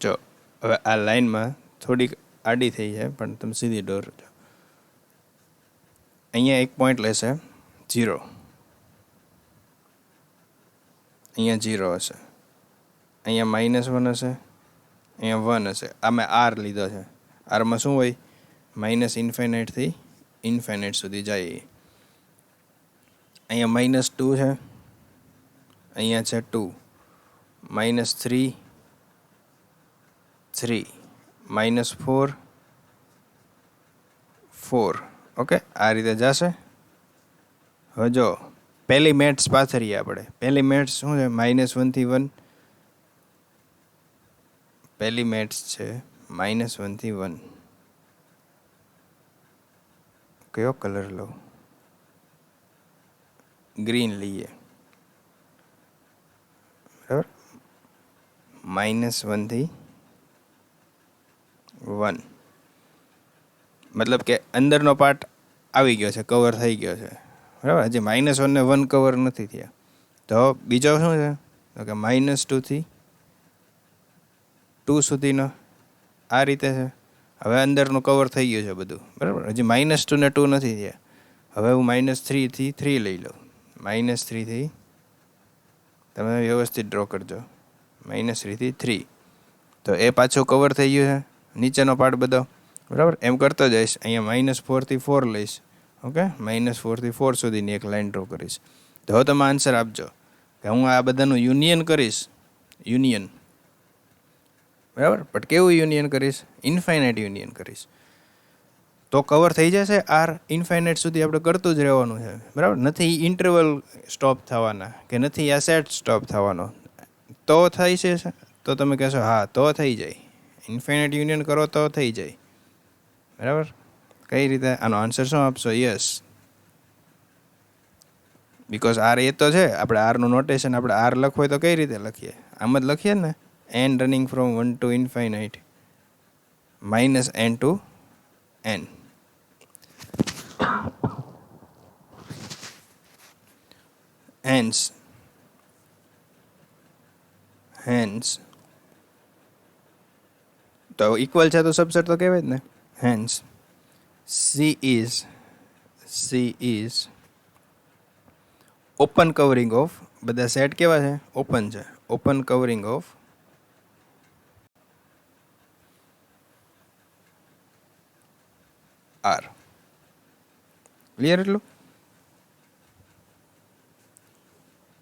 A: જો હવે આ લાઈનમાં થોડીક આડી થઈ છે, પણ તમે સીધી દોરો. અહીંયા એક પોઈન્ટ લેશે 0, અહીંયા 0 હશે, અહીંયા -1 હશે, અહીંયા 1 હશે. આ મેં R લીધો છે. આરમાં શું હોય, માઇનસ ઇન્ફાઇનાઇટથી ઇન્ફાઇનાઇટ સુધી જાય. અહીંયા -2 છે, અહીંયા છે 2, -3 3, -4 4. ઓકે, આ રીતે જશે. હવે જો પહેલી મેથ્સ પાથરીએ આપણે. પહેલી મેથ્સ શું છે, -1 થી 1. પહેલી મેથ્સ છે -1 થી 1. કયો કલર લો? ગ્રીન લઈએ, બરાબર? -1 થી 1 મતલબ કે અંદરનો પાર્ટ આવી ગયો છે, કવર થઈ ગયો છે, બરાબર? હજી -1 ને 1 કવર નથી થયા. તો બીજો શું છે, તો કે -2 થી 2 સુધીનો આ રીતે છે. હવે અંદરનું કવર થઈ ગયું છે બધું, બરાબર? હજી -2 ને 2 નથી થયા. હવે હું -3 થી 3 લઈ લઉં. -3 થી, તમે વ્યવસ્થિત ડ્રો કરજો, -3 થી 3. તો એ પાછું કવર થઈ ગયું છે, નીચેનો પાર્ટ બધો, બરાબર? એમ કરતો જઈશ. અહીંયા -4 થી 4 લઈશ. ઓકે, -4 થી 4 સુધીની એક લાઈન ડ્રો કરીશ. તો હવે તમે આન્સર આપજો કે હું આ બધાનું યુનિયન કરીશ, યુનિયન, બરાબર? બટ કેવું યુનિયન કરીશ? ઇન્ફાઇનાઇટ યુનિયન કરીશ. તો કવર થઈ જશે આર. ઇન્ફાઇનાઇટ સુધી આપણે કરતું જ રહેવાનું છે, બરાબર? નથી ઇન્ટરવલ સ્ટોપ થવાના, કે નથી આ સેટ સ્ટોપ થવાનો. તો થઈ છે, તો તમે કહેશો હા તો થઈ જાય. ઇન્ફાઇનાઇટ યુનિયન કરો તો થઈ જાય, બરાબર? કઈ રીતે? આનો આન્સર શું આપશો? યસ, બિકોઝ આર એ તો છે. આપણે આરનું નોટેશન આપણે આર લખવું હોય તો કઈ રીતે લખીએ? આમ જ લખીએ ને, n running from 1 to infinite -n to n. Hence તો ઇક્વલ છે તો સબસેટ તો કહેવાય જ ને. Hence C is open covering of, બધા સેટ કેવા છે? ઓપન છે. Open covering of R. Clear એટલું?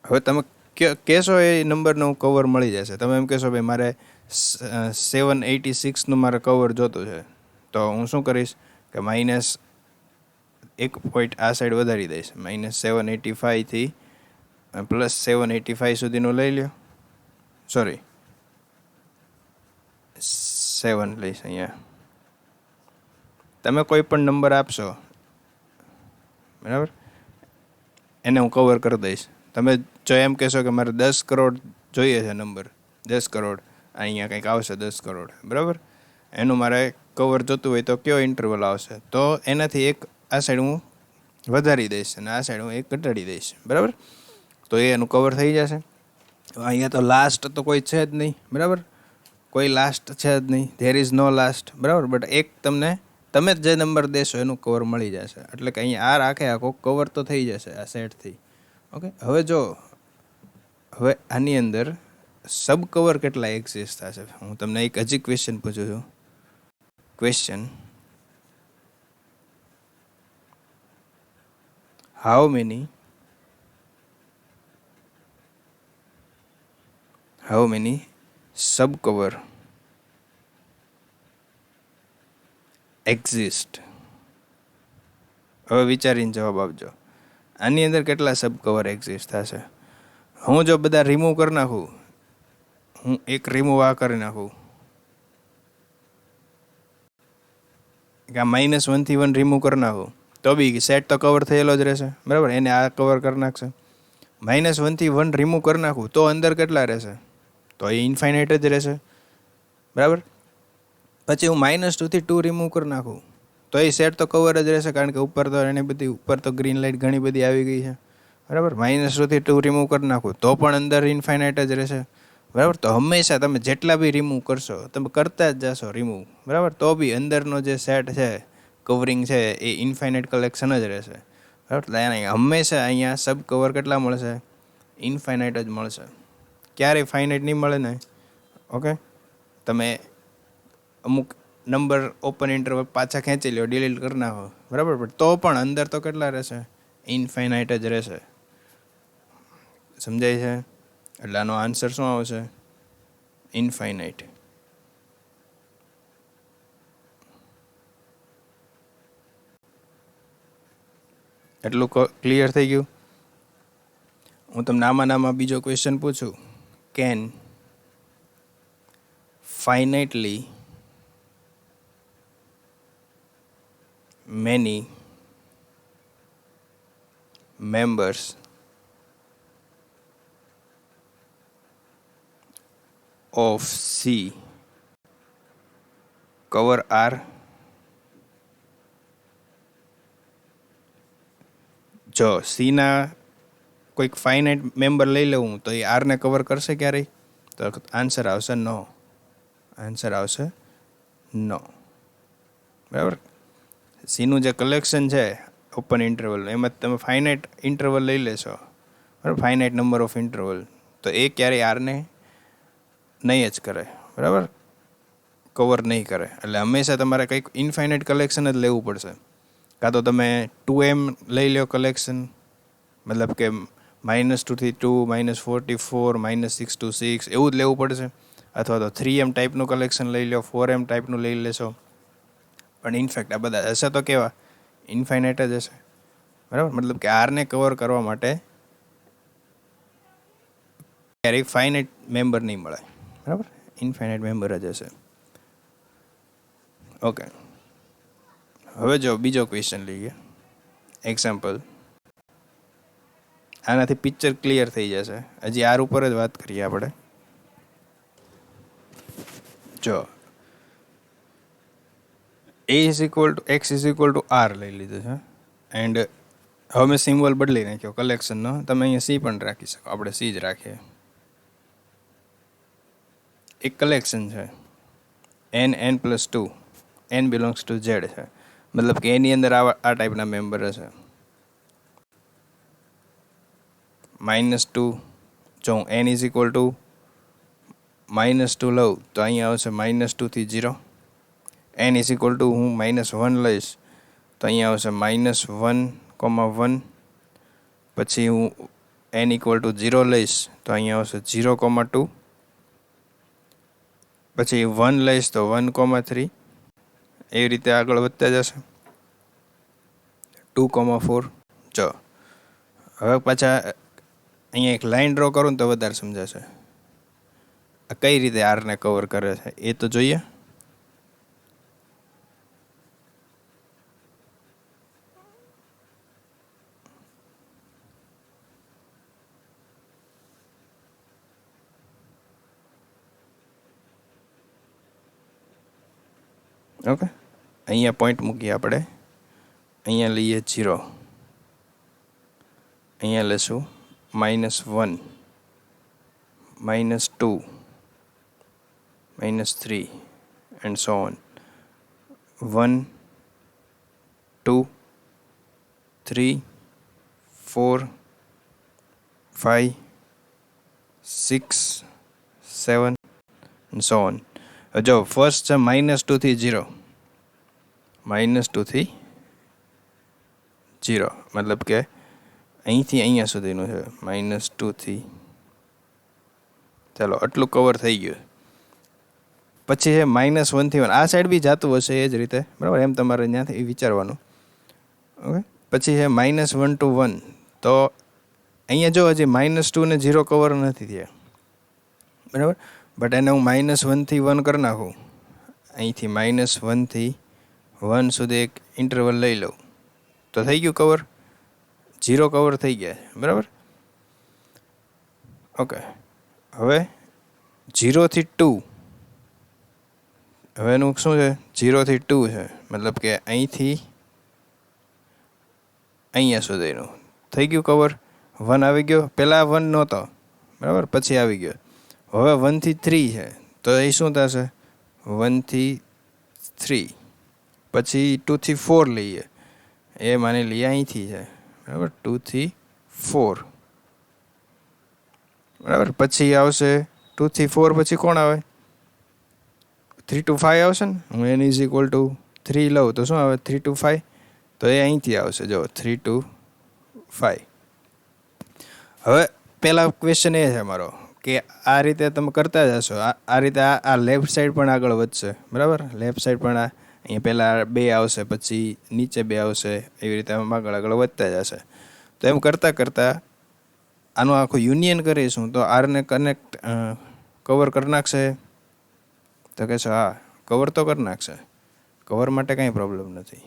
A: હવે તમે કહેશો એ નંબરનું કવર મળી જશે. તમે એમ કહેશો ભાઈ મારે 786નું મારે કવર જોતું છે, તો હું શું કરીશ કે -1 પોઈન્ટ આ સાઈડ વધારી દઈશ. -785 થી +785 સુધીનું લઈ લ્યો. સોરી, 7 લઈશ. અહીંયા તમે કોઈ પણ નંબર આપશો, બરાબર, એને હું કવર કરી દઈશ. તમે જો એમ કહેશો કે મારે 10 કરોડ જોઈએ છે નંબર, 10 કરોડ, અહીંયા કંઈક આવશે 10 કરોડ, બરાબર? એનું મારે કવર જોતું હોય તો કયો ઇન્ટરવલ આવશે? તો એનાથી એક આ સાઈડ હું વધારી દઈશ અને આ સાઈડ હું એક ઘટાડી દઈશ, બરાબર? તો એ એનું કવર થઈ જશે. અહીંયા તો લાસ્ટ તો કોઈ છે જ નહીં, બરાબર? કોઈ લાસ્ટ છે જ નહીં, ધેર ઇઝ નો લાસ્ટ, બરાબર. બટ એક તમને તમે જે નંબર દેશો એનું કવર મળી જશે. એટલે કે અહીંયા આ રાખે આખો કવર તો થઈ જશે આ સેટથી. ઓકે, હવે આની અંદર સબ કવર કેટલા એક્ઝિસ્ટ થશે? હું તમને એક હજી ક્વેશ્ચન પૂછું છું. Question: how many sub cover exist? હવે વિચારીને જવાબ આપજો. આની અંદર કેટલા સબ કવર એક્ઝિસ્ટ થશે? હું જો બધા રિમૂવ કરી નાખું, હું એક રિમૂવ આ કરી નાખું કે આ -1 થી 1 રિમૂવ કરી નાખું તો બી સેટ તો કવર થયેલો જ રહેશે, બરાબર. એને આ કવર કરી નાખશે. -1 થી 1 રિમૂવ કરી નાખું તો અંદર કેટલા રહેશે? તો એ ઇન્ફાઇનાઇટ જ રહેશે, બરાબર. પછી હું -2 થી 2 રિમૂવ કરી નાખું તો એ સેટ તો કવર જ રહેશે, કારણ કે ઉપર તો એની બધી ઉપર તો ગ્રીન લાઇટ ઘણી બધી આવી ગઈ છે, બરાબર. -2 થી 2 રિમૂવ કરી નાખું તો પણ અંદર ઇન્ફાઇનાઇટ જ રહેશે, બરાબર. તો હંમેશા તમે જેટલા બી રિમૂવ કરશો, તમે કરતા જ જશો રિમૂવ, બરાબર, તો બી અંદરનો જે સેટ છે, કવરિંગ છે, એ ઇન્ફાઇનાઇટ કલેક્શન જ રહેશે, બરાબર. હંમેશા અહીંયા સબ કવર કેટલા મળશે? ઇન્ફાઇનાઇટ જ મળશે. ક્યારેય ફાઇનાઇટ નહીં મળે ને. ઓકે, તમે અમુક નંબર ઓપન ઇન્ટરવલ પાછા ખેંચી લો, ડિલીટ કરી નાખો, બરાબર, પણ તો પણ અંદર તો કેટલા રહેશે? ઇન્ફાઇનાઇટ જ રહેશે. સમજાય છે? એટલે આનો આન્સર શું આવશે? ઇન્ફાઇનાઇટ. એટલું ક્લિયર થઈ ગયું? હું તમને આમાં બીજો ક્વેશ્ચન પૂછું. Can finitely many members of C cover R? જો C ના કોઈક ફાઇનાઇટ મેમ્બર લઈ લઉં તો એ R ને કવર કરશે ક્યારેય? તો આન્સર આવશે નો. આન્સર આવશે નો, બરાબર. સીનું જે કલેક્શન છે ઓપન ઇન્ટરવલ, એમાં તમે ફાઇનાઇટ ઇન્ટરવલ લઈ લેશો, બરાબર, ફાઇનાઇટ નંબર ઓફ ઇન્ટરવલ, તો એ ક્યારેય આરને નહીં જ કરે, બરાબર, કવર નહીં કરે. એટલે હંમેશા તમારે કંઈક ઇન્ફાઇનાઇટ કલેક્શન જ લેવું પડશે. કાં તો તમે 2m લઈ લો કલેક્શન, મતલબ કે -2 થી 2, -44, -6 to 6 એવું જ લેવું પડશે. અથવા તો 3m ટાઈપનું કલેક્શન લઈ લો, 4m ટાઈપનું લઈ લેશો. પણ ઇનફેક્ટ આ બધા હશે તો કેવા? ઇન્ફાઇનાઇટ જ હશે, બરાબર. મતલબ કે આરને કવર કરવા માટે ક્યારેય ફાઇનાઇટ મેમ્બર નહીં મળે, બરાબર, ઇન્ફાઇનાઇટ મેમ્બર જ હશે. ઓકે, હવે જો બીજો ક્વેશ્ચન લઈએ. એક્ઝામ્પલ, આનાથી પિક્ચર ક્લિયર થઈ જશે. હજી આર ઉપર જ વાત કરીએ આપણે. જો x = r લઈ લીધું છે, એન્ડ હવે મેં સિમ્બોલ બદલી નાખ્યો કલેક્શનનો. તમે અહીંયા સી પણ રાખી શકો, આપણે સી જ રાખીએ. એક કલેક્શન છે n+2, n belongs to z છે, મતલબ કે એની અંદર આ ટાઈપના મેમ્બર હશે. -2, જો હું n = -2 લઉં તો અહીંયા આવશે -2 થી 0. n = હું -1 લઈશ તો અહીંયા આવશે -1,1. પછી હું n = 0 લઈશ તો અહીંયા આવશે 0,2. પછી 1 લઈશ તો 1,3. એવી રીતે આગળ વધતા જશે. 2,4. જો હવે પાછા અહીંયા એક લાઈન ડ્રો કરું ને તો વધારે સમજાશે. આ કઈ રીતે આરને કવર કરે છે એ તો જોઈએ. ઓકે, અહીંયા પોઈન્ટ મૂકીએ આપણે. અહીંયા લઈએ 0, અહીંયા લેશું -1, -2, -3 and so on. 1, 2, 3, 4, 5, 6, 7 and so on. જો ફર્સ્ટ છે -2 થી 0, -2 થી 0 મતલબ કે અહીંથી અહીંયા સુધીનું છે. -2 થી ચાલો આટલું કવર થઈ ગયું. પછી છે -1 થી 1. આ સાઈડ બી જાતું હશે એ જ રીતે, બરાબર? એમ તમારે ત્યાંથી વિચારવાનું. ઓકે. પછી છે -1 to 1. તો અહીંયા જો હજી -2 ને 0 કવર નથી થયા, બરાબર? બટ એને હું -1 થી 1 કરી નાખું. અહીંથી -1 થી 1 સુધી એક ઇન્ટરવલ લઈ લઉં તો થઈ ગયું કવર. 0 કવર થઈ ગયા છે, બરાબર? ઓકે. હવે 0 થી 2. હવે એનું શું છે? 0 થી 2 છે, મતલબ કે અહીંથી અહીંયા સુધીનું થઈ ગયું કવર. 1 આવી ગયો. પહેલાં 1 નહોતો, બરાબર? પછી આવી ગયો. હવે 1 થી 3 છે, તો એ શું થશે? 1 થી 3. પછી 2 થી 4 લઈએ, એ માની લઈએ અહીંથી છે, બરાબર? 2 થી 4, બરાબર? પછી આવશે 2 થી 4 પછી કોણ આવે? 3 to 5 આવશે ને. હું n = 3 લઉં તો શું આવે? 3 to 5. તો એ અહીંથી આવશે, જો 3 to 5. હવે પહેલા ક્વેશ્ચન એ છે મારો કે આ રીતે તમે કરતા જશો, આ રીતે આ લેફ્ટ સાઈડ પણ આગળ વધશે, બરાબર? લેફ્ટ સાઈડ પણ અહીંયા પહેલાં 2 આવશે, પછી નીચે 2 આવશે, એવી રીતે આગળ વધતા જશે. તો એમ કરતાં કરતાં આનું આખું યુનિયન કરીશું તો આરને કનેક્ટ કવર કરી નાખશે. તો કહેશો હા, કવર તો કરી નાખશે. કવર માટે કાંઈ પ્રોબ્લેમ નથી.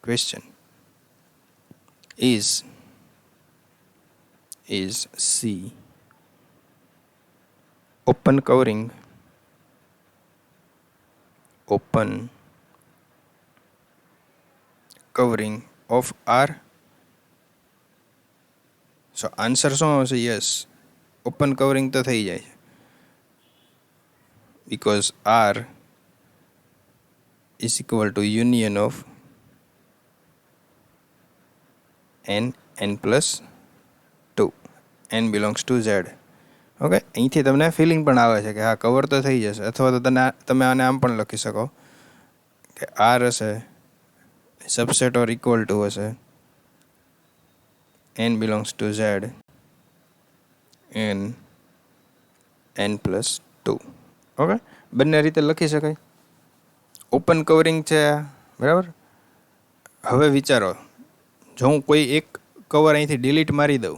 A: Question is C open covering of R? So answer શું આવશે? યસ, ઓપન કવરિંગ તો થઈ જાય, because R is equal to union of n plus 2. n belongs to Z. Okay. અહીંથી તમને ફિલિંગ પણ આવે છે કે હા કવર તો થઈ જશે. અથવા તો તમે આને આમ પણ લખી શકો કે R હશે સબસેટ ઓર ઇક્વલ ટુ હશે n belongs to Z n plus 2. Okay. બંને રીતે લખી શકાય. ઓપન કવરિંગ છે, બરાબર? હવે વિચારો, જો હું કોઈ એક કવર અહીંથી ડિલીટ મારી દઉં,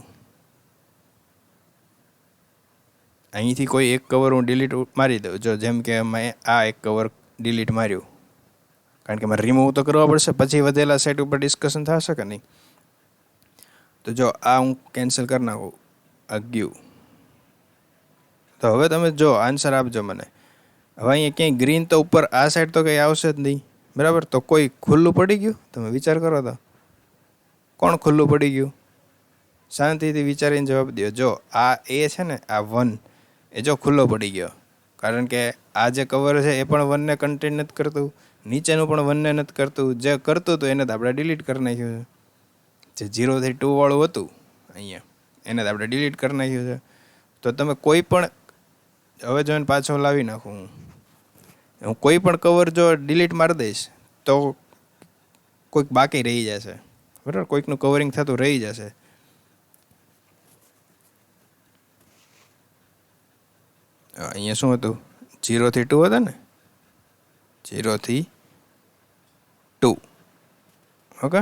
A: અહીંથી કોઈ એક કવર હું ડિલીટ મારી દઉં, જો જેમ કે મેં આ એક કવર ડિલીટ માર્યું, કારણ કે મારે રિમૂવ તો કરવા પડશે, પછી વધેલા સેટ ઉપર ડિસ્કશન થશે કે નહીં. તો જો આ હું કેન્સલ કરી નાખું, આ ગયું. તો હવે તમે જો આન્સર આપજો મને. હવે અહીંયા ક્યાંય ગ્રીન તો ઉપર આ સાઈડ તો કંઈ આવશે જ નહીં, બરાબર? તો કોઈ ખુલ્લું પડી ગયું? તમે વિચાર કરો તો કોણ ખુલ્લું પડી ગયું? શાંતિથી વિચારીને જવાબ દો. જો આ એ છે ને, આ 1 એ જો ખુલ્લો પડી ગયો, કારણ કે આ જે કવર છે એ પણ 1 ને કન્ટેન નથી કરતું, નીચેનું પણ 1 ને નથી કરતું. જે કરતું હતું એને તો આપણે ડિલીટ કરી નાખ્યું છે. જે 0 થી 2 વાળું હતું અહીંયા, એને તો આપણે ડિલીટ કરી નાખ્યું છે. તો તમે કોઈ પણ, હવે જો એને પાછો લાવી નાખું હું કોઈ પણ કવર જો ડિલીટ મારી દઈશ તો કોઈક બાકી રહી જશે, બરાબર? કોઈકનું કવરિંગ થતું રહી જશે. અહીંયા શું હતું? 0 થી 2 હતા ને, 0 થી 2. ઓકે.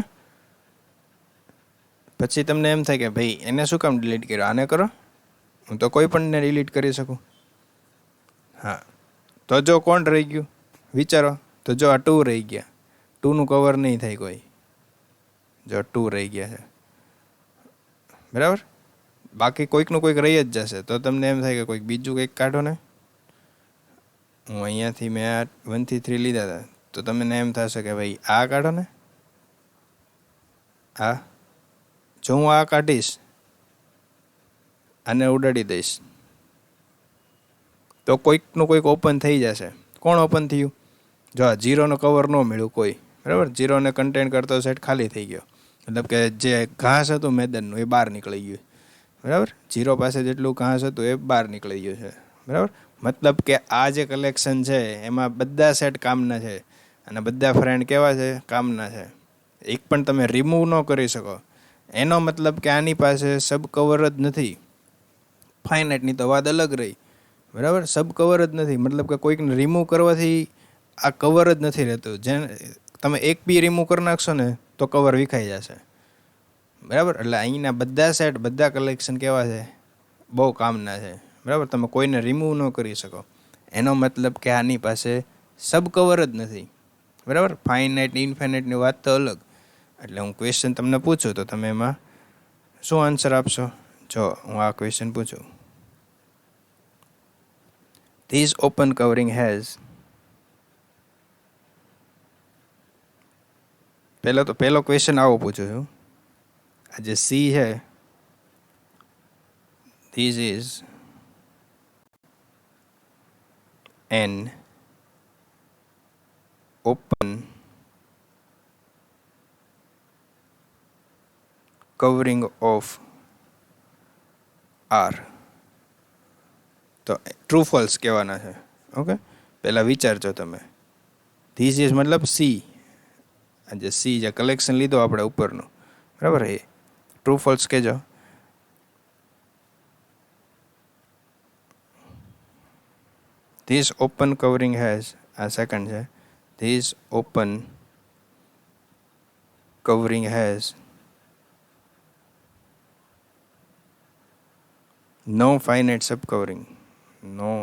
A: પછી તમને એમ થાય કે ભાઈ એને શું કામ ડિલીટ કર્યો? આને કરો, હું તો કોઈ પણને ડિલીટ કરી શકું. હા, તો જો કોણ રહી ગયું વિચારો. તો જો આ 2 રહી ગયા, 2નું કવર નહીં થાય કોઈ. જો 2 રહી ગયા છે, બરાબર? બાકી કોઈકનું કોઈક રહી જ જશે. તો તમને એમ થાય કે કોઈક બીજું કંઈક કાઢો ને. હું અહીંયાથી મેં આ 1 થી 3 લીધા હતા, તો તમને એમ થશે કે ભાઈ આ કાઢો ને. આ જો હું આ કાઢીશ, આને ઉડાડી દઈશ, તો કોઈકનું કોઈક ઓપન થઈ જશે. કોણ ઓપન થયું? જો આ જીરોનો કવર ન મળ્યું કોઈ, બરાબર, જીરોને કન્ટેન્ટ કરતો સેટ ખાલી થઈ ગયો, મતલબ કે જે ઘાસ હતું મેદાનનું એ બહાર નીકળી ગયું, બરાબર. જીરો પાસે જેટલું ઘાસ હતું એ બહાર નીકળી ગયું છે, બરાબર. મતલબ કે આ જે કલેક્શન છે એમાં બધા સેટ કામના છે અને બધા ફ્રેન્ડ કેવા છે? કામના છે. એક પણ તમે રિમૂવ ન કરી શકો. એનો મતલબ કે આની પાસે સબ કવર જ નથી. ફાઇનાઇટની તો વાત અલગ રહી, બરાબર. સબ કવર જ નથી, મતલબ કે કોઈકને રિમૂવ કરવાથી આ કવર જ નથી રહેતું. જેને તમે એક બી રિમૂવ કરી નાખશો ને તો કવર વિખાઈ જશે, બરાબર. એટલે અહીંના બધા સેટ, બધા કલેક્શન કેવા છે? બહુ કામના છે, બરાબર. તમે કોઈને રિમૂવ ન કરી શકો. એનો મતલબ કે આની પાસે સબ કવર જ નથી, બરાબર. ફાઇનાઇટ ઇન્ફાઇનાઇટની વાત તો અલગ. એટલે હું ક્વેશ્ચન તમને પૂછું તો તમે એમાં શું આન્સર આપશો? જો હું આ ક્વેશ્ચન પૂછું, ધીસ ઓપન કવરિંગ હેઝ, પહેલો ક્વેશ્ચન આવો પૂછું છું. આ જે સી છે, this is an open covering of R. તો ટ્રુ ફોલ્સ કહેવાના છે. ઓકે, પહેલાં વિચારજો તમે. ધીસ ઇઝ મતલબ સી, આ જે સી જે કલેક્શન લીધો આપણે ઉપરનું, બરાબર, એ ટ્રુ ફોલ્સ કહેજો. ધીસ ઓપન કવરિંગ હેઝ, આ સેકન્ડ છે, this open covering has no finite sub covering, no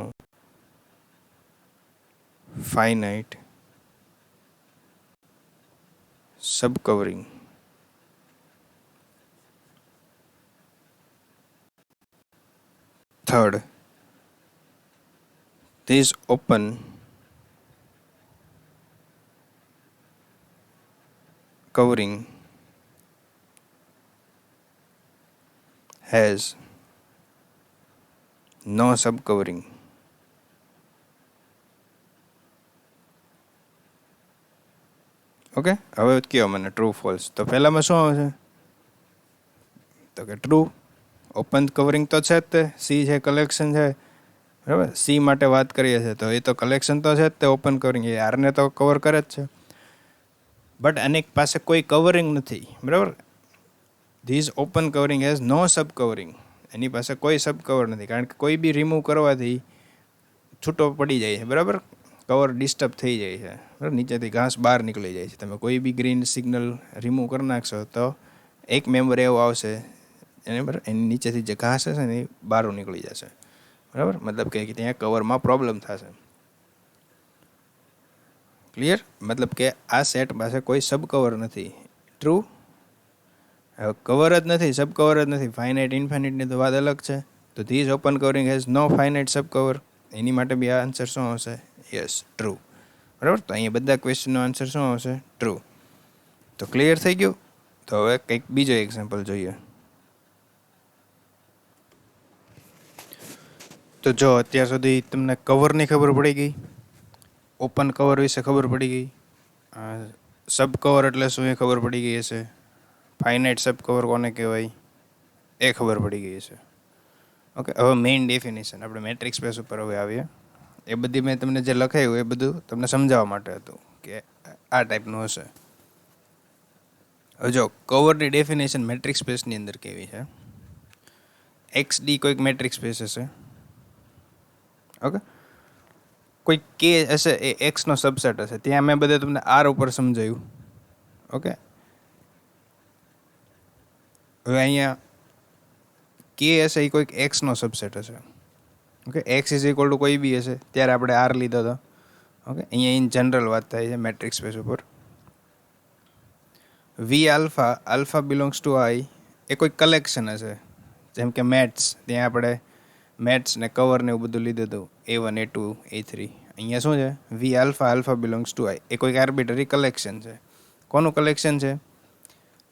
A: finite sub covering. Third, this open covering has no subcovering. Okay, હવે કયો મને ટ્રુ ફોલ્સ. તો પહેલામાં શું આવશે? તો કે ટ્રુ. ઓપન કવરિંગ તો છે જ તે, સી છે કલેક્શન છે, બરાબર. સી માટે વાત કરીએ છીએ તો એ તો કલેક્શન તો છે જ તે. ઓપન કવરિંગ એ આરને તો કવર કરે જ છે, બટ આની પાસે કોઈ કવરિંગ નથી, બરાબર. This open covering has no sub covering, એની પાસે કોઈ સબ કવર નથી, કારણ કે કોઈ બી રિમૂવ કરવાથી છૂટો પડી જાય છે, બરાબર. કવર ડિસ્ટર્બ થઈ જાય છે, બરાબર. નીચેથી ઘાસ બહાર નીકળી જાય છે. તમે કોઈ બી ગ્રીન સિગ્નલ રિમૂવ કરી નાખશો તો એક મેમ્બર એવો આવશે એને, બરાબર, એની નીચેથી જે ઘાસ હશે ને એ બહાર નીકળી જશે, બરાબર. મતલબ કે ત્યાં કવરમાં પ્રોબ્લેમ થશે. ક્લિયર? મતલબ કે આ સેટ પાસે કોઈ સબ કવર નથી. ટ્રુ. હવે કવર જ નથી, સબ કવર જ નથી. ફાઇનાઇટ ઇન્ફાઇનાઇટની તો વાત અલગ છે. તો this open covering has no finite sub cover. એની માટે બી આ આન્સર શું આવશે? યસ, ટ્રુ, બરાબર. તો અહીંયા બધા ક્વેશ્ચનનો આન્સર શું આવશે? ટ્રુ. તો ક્લિયર થઈ ગયું. તો હવે કંઈક બીજો એક્ઝામ્પલ જોઈએ. તો જો અત્યાર સુધી તમને કવરની ખબર પડી ગઈ, ઓપન કવર વિશે ખબર પડી ગઈ, સબ કવર એટલે શું એ ખબર પડી ગઈ હશે, ફાઇનાઇટ સબ કવર કોને કહેવાય એ ખબર પડી ગઈ હશે. ઓકે, હવે મેઇન ડેફિનેશન આપણે મેટ્રિક્સ સ્પેસ ઉપર હવે આવીએ. એ બધી મેં તમને જે લખાયું એ બધું તમને સમજાવવા માટે હતું કે આ ટાઈપનું હશે. હવે જો કવરની ડેફિનેશન મેટ્રિક્સ સ્પેસની અંદર કેવી છે? એક્સ ડી કોઈક મેટ્રિક્સ સ્પેસ હશે, ઓકે. કોઈ કે હશે એ એક્સનો સબસેટ હશે. ત્યાં મેં બધે તમને આર ઉપર સમજાયું, ઓકે. હવે અહીંયા કે હશે એ કોઈક એક્સનો સબસેટ હશે, okay. X is equal two કોઈ બી હશે, ત્યારે આપણે આર લીધો હતો, ઓકે. અહીંયા ઇન જનરલ વાત થાય છે મેટ્રિક્સ સ્પેસ ઉપર. વી આલ્ફા, આલ્ફા બિલોંગ્સ ટુ આઈ એ કોઈ કલેક્શન હશે, જેમ કે મેથ્સ, ત્યાં આપણે મેથ્સ ને કવર ને એવું બધું લીધું હતું, A1 A2 A3. અહીંયા શું છે? વી આલ્ફા, આલ્ફા બિલોંગ્સ ટુ આઈ એ કોઈક આર્બિટરી કલેક્શન છે. કોનું કલેક્શન છે?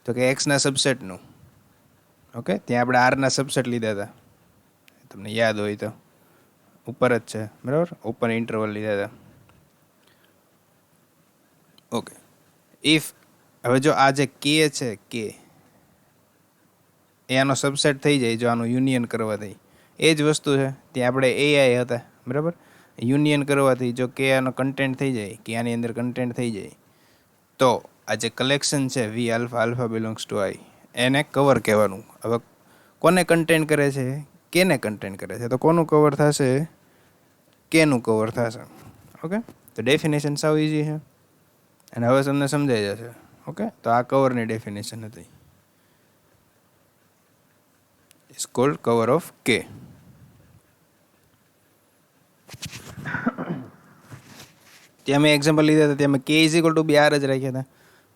A: તો કે એક્સના સબસેટનું, ઓકે. ત્યાં આપણે આરના સબસેટ લીધા હતા, તમને યાદ હોય તો, ઉપર જ છે, બરાબર, ઓપન ઇન્ટરવલ લીધા હતા. ઓકે, ઇફ હવે જો આ જે કે છે કે એ આનો સબસેટ થઈ જાય જો આનું યુનિયન કરવાથી, એ જ વસ્તુ છે ત્યાં આપણે એઆઈ હતા, બરાબર. યુનિયન કરવાથી જો કે આનો કન્ટેન્ટ થઈ જાય, કે આની અંદર કન્ટેન્ટ થઈ જાય, તો આ જે કલેક્શન છે વી આલ્ફા આલ્ફા બિલોંગ્સ ટુ આઈ, એને કવર કહેવાનું. હવે કોને કન્ટેન્ટ કરે છે? કેને કન્ટેન્ટ કરે છે? તો કોનું કવર થશે? કેનું કવર થશે. ઓકે, તો ડેફિનેશન સાવ ઇઝી છે અને હવે તમને સમજાઈ જશે. ઓકે, તો આ કવરની ડેફિનેશન હતી, is called cover of K. ત્યાં મેં એક્ઝામ્પલ લીધા હતા, ત્યાં મેં K is equal to B R જ રાખ્યા હતા.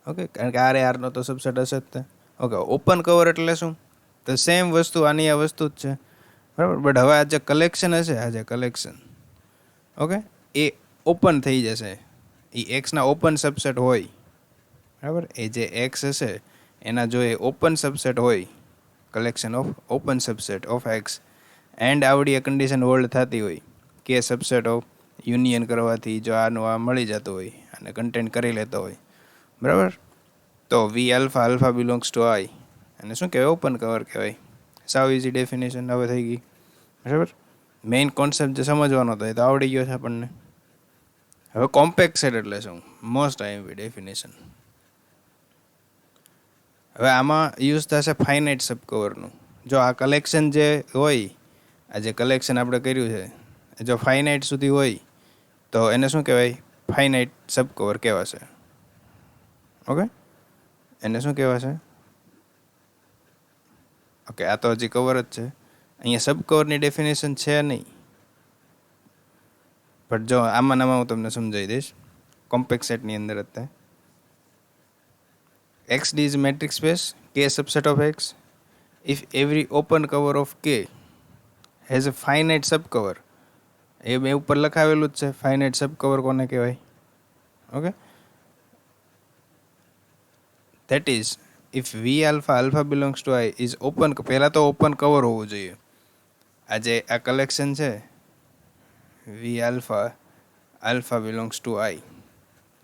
A: ઓકે, કારણ કે આર એ આરનો તો સબસેટ હશે જ તે. ઓકે, ઓપન કવર એટલે શું? તો સેમ વસ્તુ, આની આ વસ્તુ જ છે, બરાબર. બટ હવે આ જે કલેક્શન હશે, આ જે કલેક્શન, ઓકે, એ ઓપન થઈ જશે. એ એક્સના ઓપન સબસેટ હોય, બરાબર. એ જે એક્સ હશે એના જો એ ઓપન સબસેટ હોય, collection of open subset of x, and આવડી એ કન્ડિશન હોલ્ડ થતી હોય કે સબસેટ ઓફ યુનિયન કરવાથી જો આનું આ મળી જતું હોય અને કન્ટેન્ટ કરી લેતો હોય, બરાબર, તો વી આલ્ફા આલ્ફા બિલોંગ્સ ટુ આઈ અને શું કહેવાય? ઓપન કવર કહેવાય. સાવ ઇઝી ડેફિનેશન હવે થઈ ગઈ, બરાબર. મેઇન કોન્સેપ્ટ જે સમજવાનો હતો એ તો આવડી ગયો છે આપણને. હવે કોમ્પેક્ટ સેટ એટલે શું? Most IMP definition. હવે આમાં યુઝ થશે ફાઇનાઇટ સબકવરનું. જો આ કલેક્શન જે હોય, આ જે કલેક્શન આપણે કર્યું છે, જો ફાઇનાઇટ સુધી હોય તો એને શું કહેવાય? ફાઇનાઇટ સબકવર કહેવાશે. ઓકે, એને શું કહેવાશે? ઓકે, આ તો હજી કવર જ છે, અહીંયા સબકવરની ડેફિનેશન છે નહીં, બટ જો આમાં હું તમને સમજાવી દઈશ. કોમ્પેક્ટ સેટની અંદર હતા XD is metric space, K subset of X. If every open cover of K has a finite subcover, એ બે ઉપર લખાવેલું જ છે. ફાઇનાઇટ સબકવર કોને કહેવાય? Okay, that is if V alpha alpha belongs to I is open. પહેલાં તો open cover હોવું જોઈએ. આ જે આ કલેક્શન છે વી આલ્ફા આલ્ફા બિલોંગ્સ ટુ આઈ,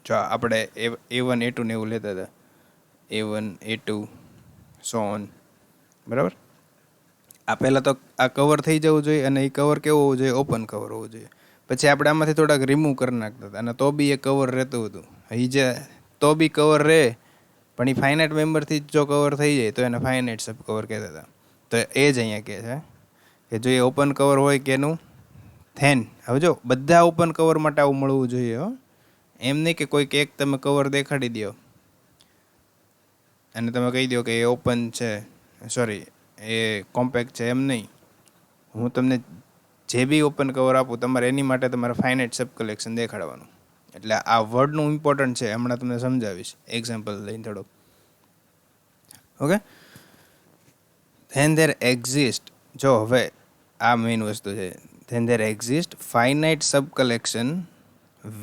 A: જો આપણે A1 A2 ને એવું લેતા હતા, A1 A2 સો ઓન, બરાબર. આ પહેલાં તો આ કવર થઈ જવું જોઈએ અને એ કવર કેવું હોવું જોઈએ? ઓપન કવર હોવું જોઈએ. પછી આપણે આમાંથી થોડાક રિમૂવ કરી નાખતા હતા અને તો બી એ કવર રહેતું હતું. એ જે તો બી કવર રહે, પણ એ ફાઇનાઇટ મેમ્બરથી જ જો કવર થઈ જાય તો એને ફાઇનાઇટ સબ કવર કહેતા હતા. તો એ જ અહીંયા કહે છે કે જો એ ઓપન કવર હોય કે એનું થેન. હવે જો બધા ઓપન કવર માટે આવું મળવું જોઈએ હો. એમ નહીં કે કોઈક એક તમે કવર દેખાડી દો અને તમે કહી દો કે એ ઓપન છે, સોરી એ કોમ્પેક્ટ છે, એમ નહીં. હું તમને જે બી ઓપન કવર આપું, તમારે એની માટે તમારે ફાઇનાઇટ સબ કલેક્શન દેખાડવાનું. એટલે આ વર્ડનું ઇમ્પોર્ટન્ટ છે, હમણાં તમને સમજાવીશ એક્ઝામ્પલ લઈને થોડુંક. ઓકે, ધેન ધેર એક્ઝિસ્ટ, જો હવે આ મેઇન વસ્તુ છે, then there exist finite sub collection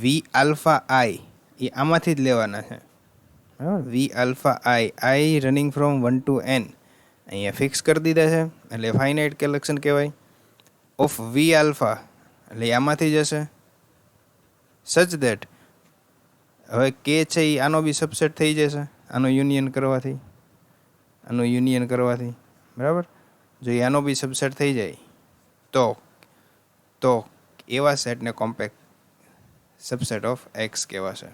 A: V alpha I, એ આમાંથી જ લેવાના છે, બરાબર. V alpha I running from 1 to n અહીંયા ફિક્સ કરી દીધા છે, એટલે ફાઇનાઇટ કલેક્શન કહેવાય. ઓફ વી આલ્ફા એટલે આમાંથી જ હશે. સચ દેટ હવે કે છે એ આનો બી સબસેટ થઈ જશે, આનું યુનિયન કરવાથી, બરાબર. જો આનો બી સબસેટ થઈ જાય તો એવા સેટને કોમ્પેક્ટ સબસેટ ઓફ એક્સ કહેવાશે,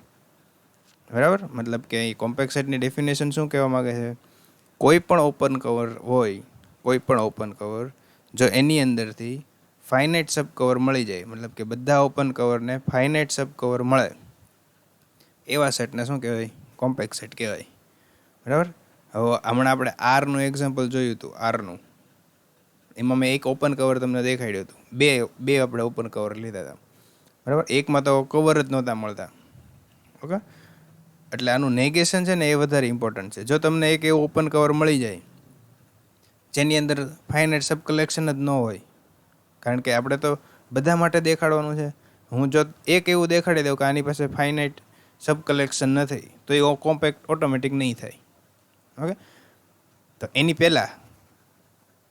A: બરાબર. મતલબ કે અહીં કોમ્પેક્ટ સેટની ડેફિનેશન શું કહેવા માગે છે? કોઈ પણ ઓપન કવર હોય, કોઈ પણ ઓપન કવર જો એની અંદરથી ફાઇનાઇટ સબ કવર મળી જાય, મતલબ કે બધા ઓપન કવરને ફાઇનાઇટ સબ કવર મળે, એવા સેટને શું કહેવાય? કોમ્પેક્ટ સેટ કહેવાય, બરાબર. હવે હમણાં આપણે આરનું એક્ઝામ્પલ જોયું હતું. આરનું એમાં મેં એક ઓપન કવર તમને દેખાડ્યું હતું. બે આપણે ઓપન કવર લીધા હતા, બરાબર. એકમાં તો કવર જ નહોતા મળતા. ઓકે, એટલે આનું નેગેશન છે ને એ વધારે ઇમ્પોર્ટન્ટ છે. જો તમને એક એવું ઓપન કવર મળી જાય જેની અંદર ફાઇનાઇટ સબ કલેક્શન જ ન હોય, કારણ કે આપણે તો બધા માટે દેખાડવાનું છે. હું જો એક એવું દેખાડી દઉં કે આની પાસે ફાઇનાઇટ સબ કલેક્શન નથી, તો એ કોમ્પેક્ટ ઓટોમેટિક નહીં થાય. ઓકે, તો એની પહેલાં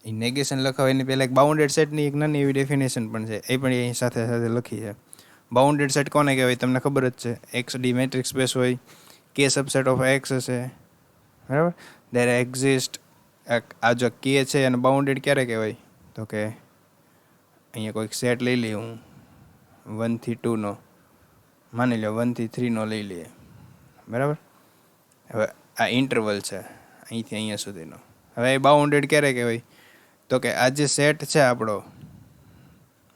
A: એ નેગેશન લખાવે એની પહેલાં એક બાઉન્ડેડ સેટની એક નાની એવી ડેફિનેશન પણ છે, એ પણ અહીં સાથે સાથે લખી છે. બાઉન્ડેડ સેટ કોને કહેવાય તમને ખબર જ છે. એક્સ ડી મેટ્રિક્સ સ્પેસ હોય, કે સબસેટ ઓફ એક્સ હશે, બરાબર. દેર એક્ઝિસ્ટ, આ જો કે છે અને બાઉન્ડેડ ક્યારે કહેવાય તો કે અહીંયા કોઈક સેટ લઈ લઈએ, હું 1 થી 2નો, માની લો 1 થી 3નો લઈ લઈએ, બરાબર. હવે આ ઇન્ટરવલ છે અહીંથી અહીંયા સુધીનો. હવે એ બાઉન્ડેડ ક્યારે કહેવાય તો કે આ જે સેટ છે આપણો,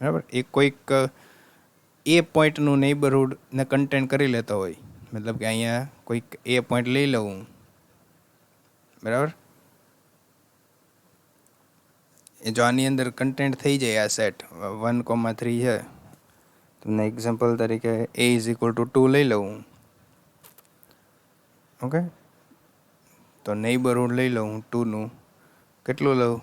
A: બરાબર, એ કોઈક એ પોઈન્ટનું નેબરહુડને કન્ટેન્ટ કરી લેતો હોય. મતલબ કે અહીંયા કોઈક એ પોઈન્ટ લઈ લઉં હું, બરાબર. એ જો આની અંદર કન્ટેન્ટ થઈ જાય આ સેટ 1,3 છે, તમને એક્ઝામ્પલ તરીકે a ઇઝ ઇક્વલ ટુ 2 લઈ લઉં હું, ઓકે. તો નેબરહુડ લઈ લઉં હું 2નું, કેટલું લઉં,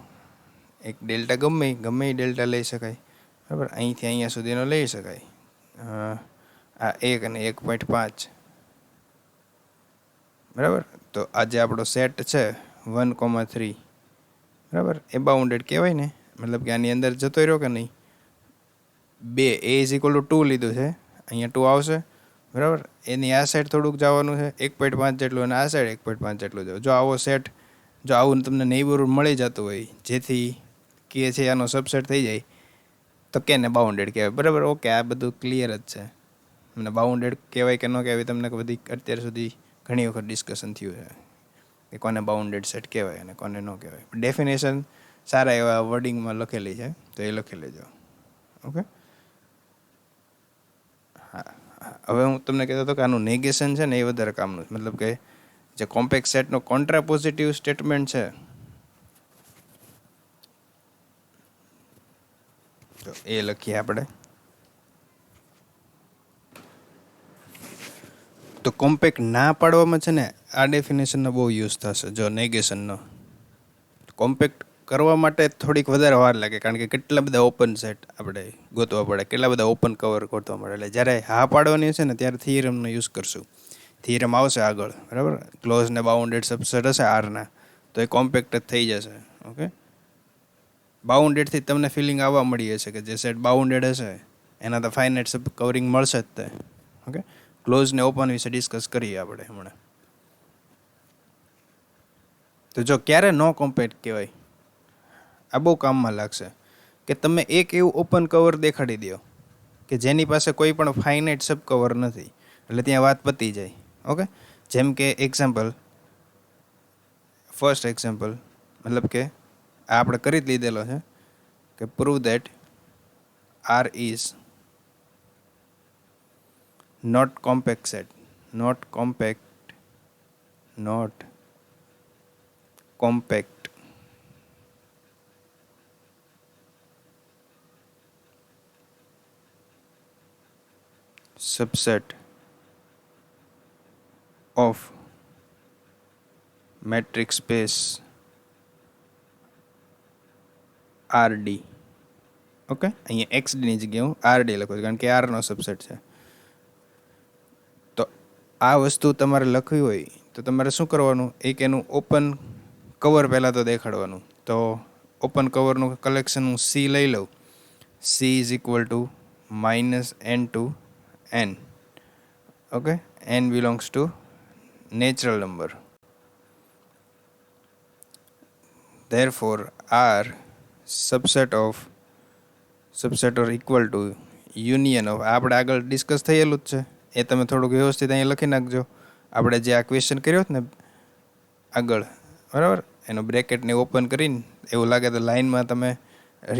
A: એક ડેલ્ટા ગમે એ ડેલ્ટા લઈ શકાય, બરાબર. અહીંથી અહીંયા સુધીનો લઈ શકાય. આ 1 અને 1.5, બરાબર. તો આ જે આપણો સેટ છે 1,3, બરાબર, એ બાઉન્ડેડ કહેવાય ને. મતલબ કે આની અંદર જતો રહ્યો કે નહીં. બે a ઇઝ ઇક્વલ ટુ 2 લીધું છે, અહીંયા 2 આવશે, બરાબર. એની આ સાઈડ થોડુંક જવાનું છે 1.5 જેટલું, અને આ સાઈડ 1.5 જેટલું જવું. જો આવો સેટ, જો આવું તમને નેબરહુડ મળી જતું હોય જેથી કે છે આનો સબસેટ થઈ જાય, તો કેને બાઉન્ડેડ કહેવાય, બરાબર. ઓકે, આ બધું ક્લિયર જ છે. મને બાઉન્ડેડ કહેવાય કે ન કહેવાય તમને બધી અત્યાર સુધી ઘણી વખત ડિસ્કશન થયું છે કે કોને બાઉન્ડેડ સેટ કહેવાય અને કોને ન કહેવાય. ડેફિનેશન સારા એવા વર્ડિંગમાં લખેલી છે, તો એ લખી લેજો, ઓકે. હા, હવે હું તમને કહેતો હતો કે આનું નેગેશન છે ને એ વધારે કામનું છે. મતલબ કે જે કોમ્પેક્ટ સેટનો કોન્ટ્રાપોઝિટિવ સ્ટેટમેન્ટ છે, તો એ લખીએ આપણે. તો કોમ્પેક્ટ ના પાડવામાં છે ને આ ડેફિનેશનનો બહુ યુઝ થશે. જો નેગેશનનો કોમ્પેક્ટ કરવા માટે થોડીક વધારે વાર લાગે, કારણ કે કેટલા બધા ઓપન સેટ આપણે ગોતવા પડે, કેટલા બધા ઓપન કવર ગોતવા પડે. એટલે જ્યારે હા પાડવાની છે ને ત્યારે થિયરમનો યુઝ કરશું. થિયરમ આવશે આગળ, બરાબર. ક્લોઝ ને બાઉન્ડેડ સબસેટ હશે આરના, તો એ કોમ્પેક્ટ જ થઈ જશે, ઓકે. બાઉન્ડેડથી તમને ફિલિંગ આવવા મળી હશે કે જે સેટ બાઉન્ડેડ હશે એના તો ફાઇનાઇટ સબ કવરિંગ મળશે જ તે, ઓકે. ક્લોઝ ને ઓપન વિશે ડિસ્કસ કરીએ આપણે હમણાં. તો જો ક્યારે નો કોમ્પેક્ટ કહેવાય, આ બહુ કામમાં લાગશે કે તમે એક એવું ઓપન કવર દેખાડી દો કે જેની પાસે કોઈ પણ ફાઇનાઇટ સબ કવર નથી, એટલે ત્યાં વાત પતી જાય, ઓકે. જેમ કે એક્ઝામ્પલ, ફર્સ્ટ એક્ઝામ્પલ, મતલબ કે આ આપણે કરી જ લીધેલો છે કે prove that R is not compact set, not compact subset of metric space RD, okay. અહીંયા XD ની જગ્યાએ હું RD લખું છું કારણ કે R નો સબસેટ છે. તો આ વસ્તુ તમારે લખવી હોય તો તમારે શું કરવાનું, એક એનું ઓપન કવર પહેલાં તો દેખાડવાનું. તો ઓપન કવરનું કલેક્શન હું C લઈ લઉં. C is equal two -n to n, okay. n belongs to natural number. Therefore R subset or equal to union of, આપણે આગળ ડિસ્કસ થયેલું જ છે, એ તમે થોડુંક વ્યવસ્થિત અહીંયા લખી નાખજો. આપણે જે આ ક્વેશ્ચન કર્યો ને આગળ, બરાબર, એનો બ્રેકેટને ઓપન કરીને એવું લાગે તો લાઇનમાં તમે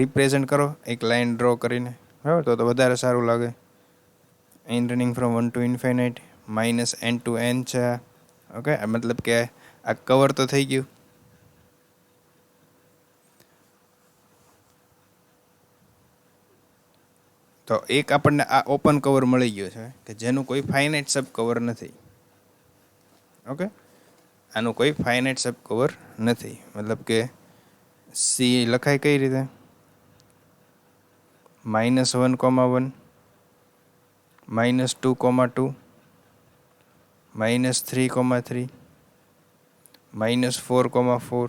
A: રિપ્રેઝન્ટ કરો, એક લાઇન ડ્રો કરીને, બરાબર. તો વધારે સારું લાગે. n running from 1 to infinite -n to n છે, ઓકે. મતલબ કે આ કવર તો થઈ ગયું. તો એક આપણને આ ઓપન કવર મળી ગયો છે કે જેનું કોઈ ફાઇનાઇટ સબ કવર નથી, ઓકે. આનું કોઈ ફાઇનાઇટ સબ કવર નથી. મતલબ કે સી લખાય કઈ રીતે, -1,1 -2,2 -3,3 -4,4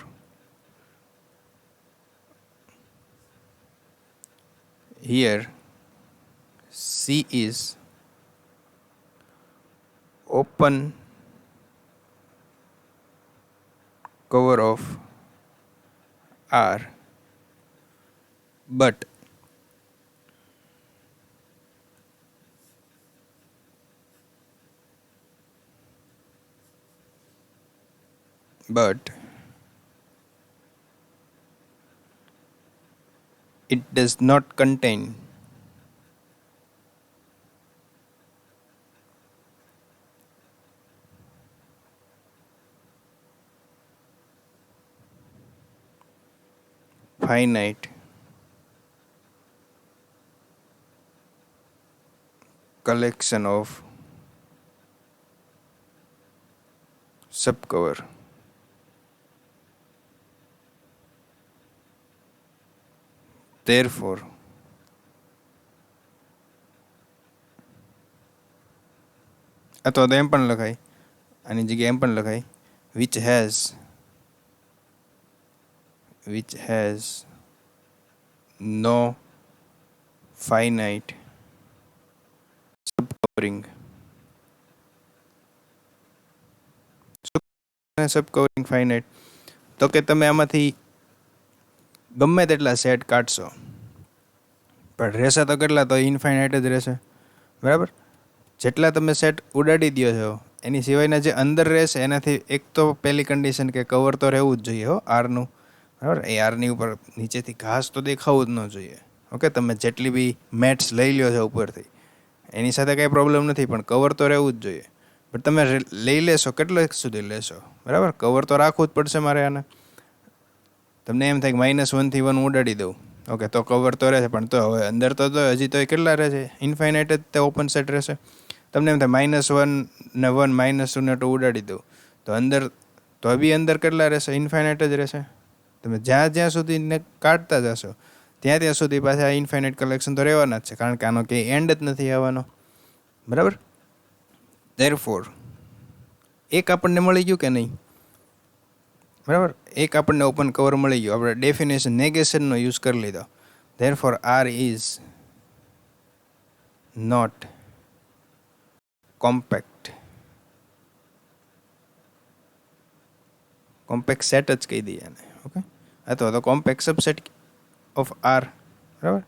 A: here C is open cover of R, but it does not contain finite collection of subcover. Therefore, અથવા તો એમ પણ લખાય, આની જગ્યાએ એમ પણ લખાય, which has no finite subcovering. Subcovering finite, તો કે તમે આમાંથી ગમે તેટલા સેટ કાઢશો પણ રહેશે તો કેટલા, તો ઇન્ફાઇનાઇટ જ રહેશે, બરાબર. જેટલા તમે સેટ ઉડાડી દો છો એની સિવાયના જે અંદર રહેશે એનાથી એક તો પહેલી કન્ડિશન કે કવર તો રહેવું જ જોઈએ હો આરનું, બરાબર. એ આરની ઉપર નીચેથી ઘાસ તો દેખાવું જ ન જોઈએ. ઓકે, તમે જેટલી બી મેટ્સ લઈ લ્યો છો ઉપરથી એની સાથે કાંઈ પ્રોબ્લેમ નથી, પણ કવર તો રહેવું જ જોઈએ. પણ તમે લઈ લેશો કેટલે સુધી લેશો, બરાબર. કવર તો રાખવું જ પડશે મારે આને. તમને એમ થાય કે -1 થી 1 ઉડાડી દઉં, ઓકે, તો કવર તો રહેશે, પણ તો હવે અંદર તો હજી તો કેટલા રહેશે, ઇન્ફાઇનાઇટ જ તે ઓપન સેટ રહેશે. તમને એમ થાય -1 ને 1 -2 ને 2 ઉડાડી દઉં તો અંદર તો બી અંદર કેટલા રહેશે, ઇન્ફાઇનાઇટ જ રહેશે. તમે જ્યાં સુધી ને કાઢતા જશો ત્યાં સુધી પાછા ઇન્ફાઇનાઇટ કલેક્શન તો રહેવાના જ છે, કારણ કે આનો કંઈ એન્ડ જ નથી આવવાનો, બરાબર. ધેરફોર એક આપણને મળી ગયું કે નહીં, બરાબર. એક આપણને ઓપન કવર મળી ગયું, આપણે ડેફિનેશન નેગેશનનો યુઝ કરી લીધો. Therefore R is not compact. Compact set જ કહી દઈએ એને, ઓકે, અથવા તો કોમ્પેક્ટ સબસેટ ઓફ આર, બરાબર.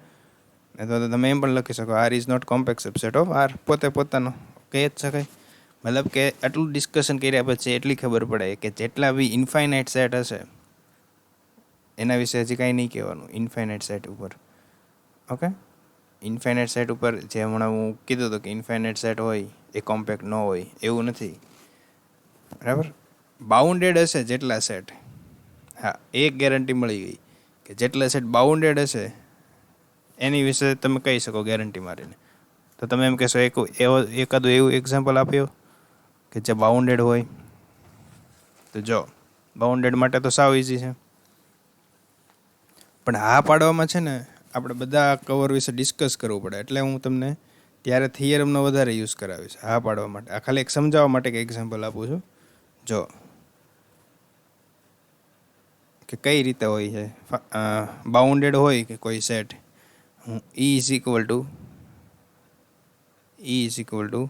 A: અથવા તો તમે એમ પણ લખી શકો R is not compact subset of R, પોતાનો કહી જ શકાય. મતલબ કે આટલું ડિસ્કશન કર્યા પછી એટલી ખબર પડે કે જેટલા બી ઇન્ફાઇનાઇટ સેટ હશે એના વિશે હજી કાંઈ નહીં કહેવાનું ઇન્ફાઇનાઇટ સેટ ઉપર, ઓકે. ઇન્ફાઇનાઇટ સેટ ઉપર જે હમણાં હું કીધું હતું કે ઇન્ફાઇનાઇટ સેટ હોય એ કોમ્પેક્ટ ન હોય એવું નથી, બરાબર. બાઉન્ડેડ હશે જેટલા સેટ, હા, એક ગેરંટી મળી ગઈ કે જેટલા સેટ બાઉન્ડેડ હશે એની વિશે તમે કહી શકો ગેરંટી મારીને. તો તમે એમ કહેશો એકાદું એવું એક્ઝામ્પલ આપ્યો કે જે બાઉન્ડેડ હોય. તો જો બાઉન્ડેડ માટે તો સાવ ઇઝી છે, પણ હા પાડવામાં છે ને આપણે બધા કવર વિશે ડિસ્કસ કરવું પડે, એટલે હું તમને ત્યારે થિયરમનો વધારે યુઝ કરાવીશ હા પાડવા માટે. આ ખાલી એક સમજાવવા માટે કે એક્ઝામ્પલ આપું છું. જો કે કઈ રીતે હોય છે, બાઉન્ડેડ હોય કે કોઈ સેટ, હું E ઇઝ ઇક્વલ ટુ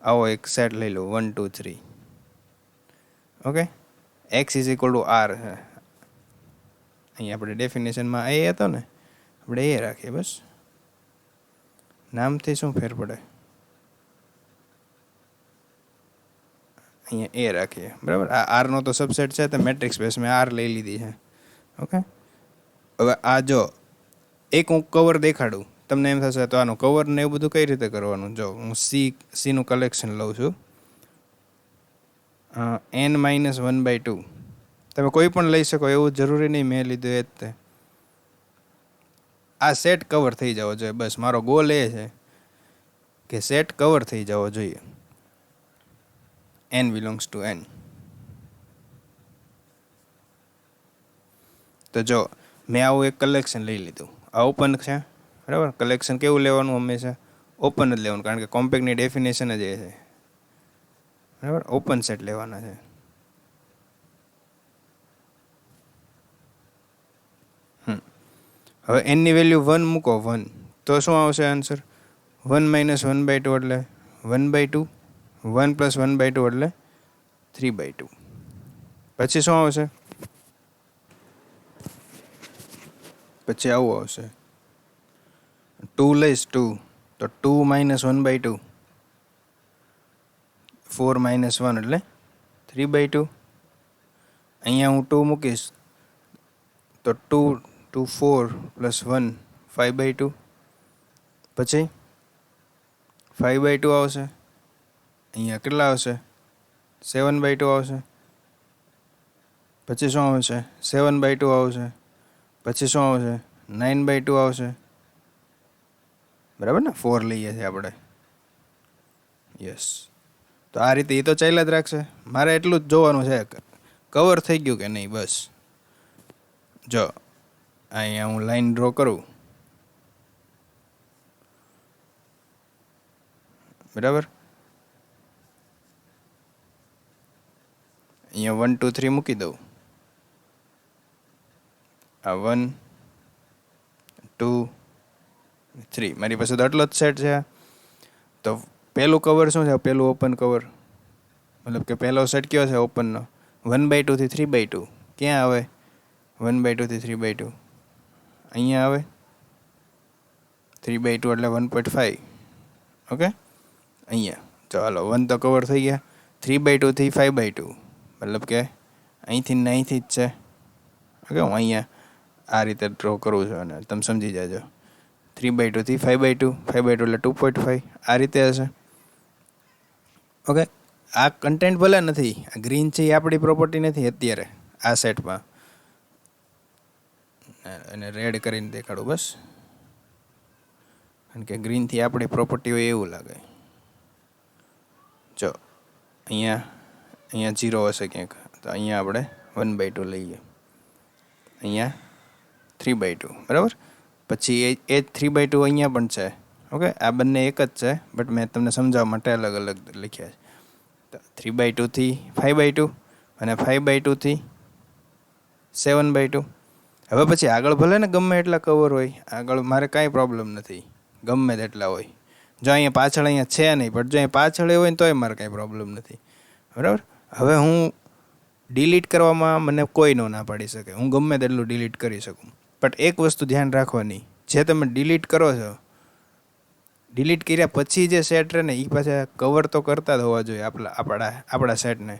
A: આવો એક સેટ લઈ લો 1 2 3, okay. X is equal to R, અહીં આપણે ડેફિનેશનમાં એ હતો ને, આપણે એ રાખીએ બસ, નામથી શું ફેર પડે, અહીંયા એ રાખીએ, બરાબર. આ આરનો તો સબસેટ છે તો મેટ્રિક્સ સ્પેસ મેં આર લઈ લીધી છે, ઓકે. હવે આ જો એક હું કવર દેખાડું તમને એમ થશે તો આનું કવર ને એવું બધું કઈ રીતે કરવાનું. જો હું સીનું કલેક્શન લઉં છું n-1/2, તમે કોઈ પણ લઈ શકો એવું જરૂરી નહીં મેં લીધું એ જ તે. આ સેટ કવર થઈ જવો જોઈએ, બસ મારો ગોલ એ છે કે સેટ કવર થઈ જવો જોઈએ, n બિલોંગ્સ ટુ n. તો જો મેં આવું એક કલેક્શન લઈ લીધું, આ ઓપન છે, બરાબર. કલેક્શન કેવું લેવાનું, હંમેશા ઓપન જ લેવાનું, કારણ કે કોમ્પેક્ટની ડેફિનેશન જ એ છે, બરાબર. ઓપન સેટ લેવાના છે. હવે એનની વેલ્યુ 1 મૂકો, 1, તો શું આવશે આન્સર? 1 - 1/2 એટલે 1/2, 1 + 1/2 એટલે 3/2. પછી શું આવશે? પછી આવું આવશે 2 લઈશ 2 તો 2 - 1/2, 4 - 1 એટલે 3/2. અહીંયા હું 2 મૂકીશ તો 2 2 4 + 1 5/2. પછી 5/2 આવશે. અહીંયા કેટલા આવશે? 7/2 આવશે. પછી શું આવશે? 7/2 આવશે. પછી શું આવશે? 9/2 આવશે. બરાબર ને? 4 લઈએ છીએ આપણે. યસ. તો આ રીતે એ તો ચાલ્યા જ રાખશે. મારે એટલું જ જોવાનું છે કવર થઈ ગયું કે નહીં, બસ. જો અહીંયા હું લાઈન ડ્રો કરું, બરાબર. અહીંયા 1 2 3 મૂકી દઉં. આ 1 2 3 મારી પાસે તો આટલો જ સેટ છે. તો પહેલું કવર શું છે? પહેલું ઓપન કવર, મતલબ કે પહેલો સેટ કયો છે ઓપનનો? 1/2 થી 3/2. ક્યાં આવે 1/2 થી 3/2? અહીંયા આવે 3/2 એટલે 1.5. ઓકે, અહીંયા ચાલો 1 તો કવર થઈ ગયા. 3/2 થી 5/2 મતલબ કે અહીંથી ને અહીંથી જ છે. ઓકે, હું અહીંયા આ રીતે ડ્રો કરું છું અને તમે સમજી જાજો. 3/2 થી 5/2, 5/2 એટલે 2.5. આ રીતે હશે. ઓકે, આ કન્ટેન્ટ ભલે નથી, આ ગ્રીન છે એ આપણી પ્રોપર્ટી નથી અત્યારે આ સેટમાં. અને રેડ કરીને દેખાડું બસ, કારણ કે ગ્રીનથી આપણી પ્રોપર્ટી હોય એવું લાગે. જો અહીંયા 0 હશે ક્યાંક, તો અહીંયા આપણે 1/2 લઈએ. અહીંયા 3/2, બરાબર. પછી એ જ 3/2 અહીંયા પણ છે. ઓકે, આ બંને એક જ છે, બટ મેં તમને સમજાવવા માટે અલગ અલગ લખ્યા છે. 3/2 થી 5/2 અને 5/2 થી 7/2. હવે પછી આગળ ભલે ને ગમે એટલા કવર હોય, આગળ મારે કાંઈ પ્રોબ્લેમ નથી, ગમે તેટલા હોય. જો અહીંયા પાછળ અહીંયા છે નહીં, પણ જો અહીંયા પાછળ હોય ને તોય મારે કાંઈ પ્રોબ્લેમ નથી, બરાબર. હવે હું ડિલીટ કરવામાં મને કોઈ ના પાડી શકે, હું ગમે તેટલું ડિલીટ કરી શકું. બટ એક વસ્તુ ધ્યાન રાખવાની, જે તમે ડિલીટ કરો છો, ડિલીટ કર્યા પછી જે સેટ રહે ને એ પાછા કવર તો કરતા જ હોવા જોઈએ આપણા સેટને.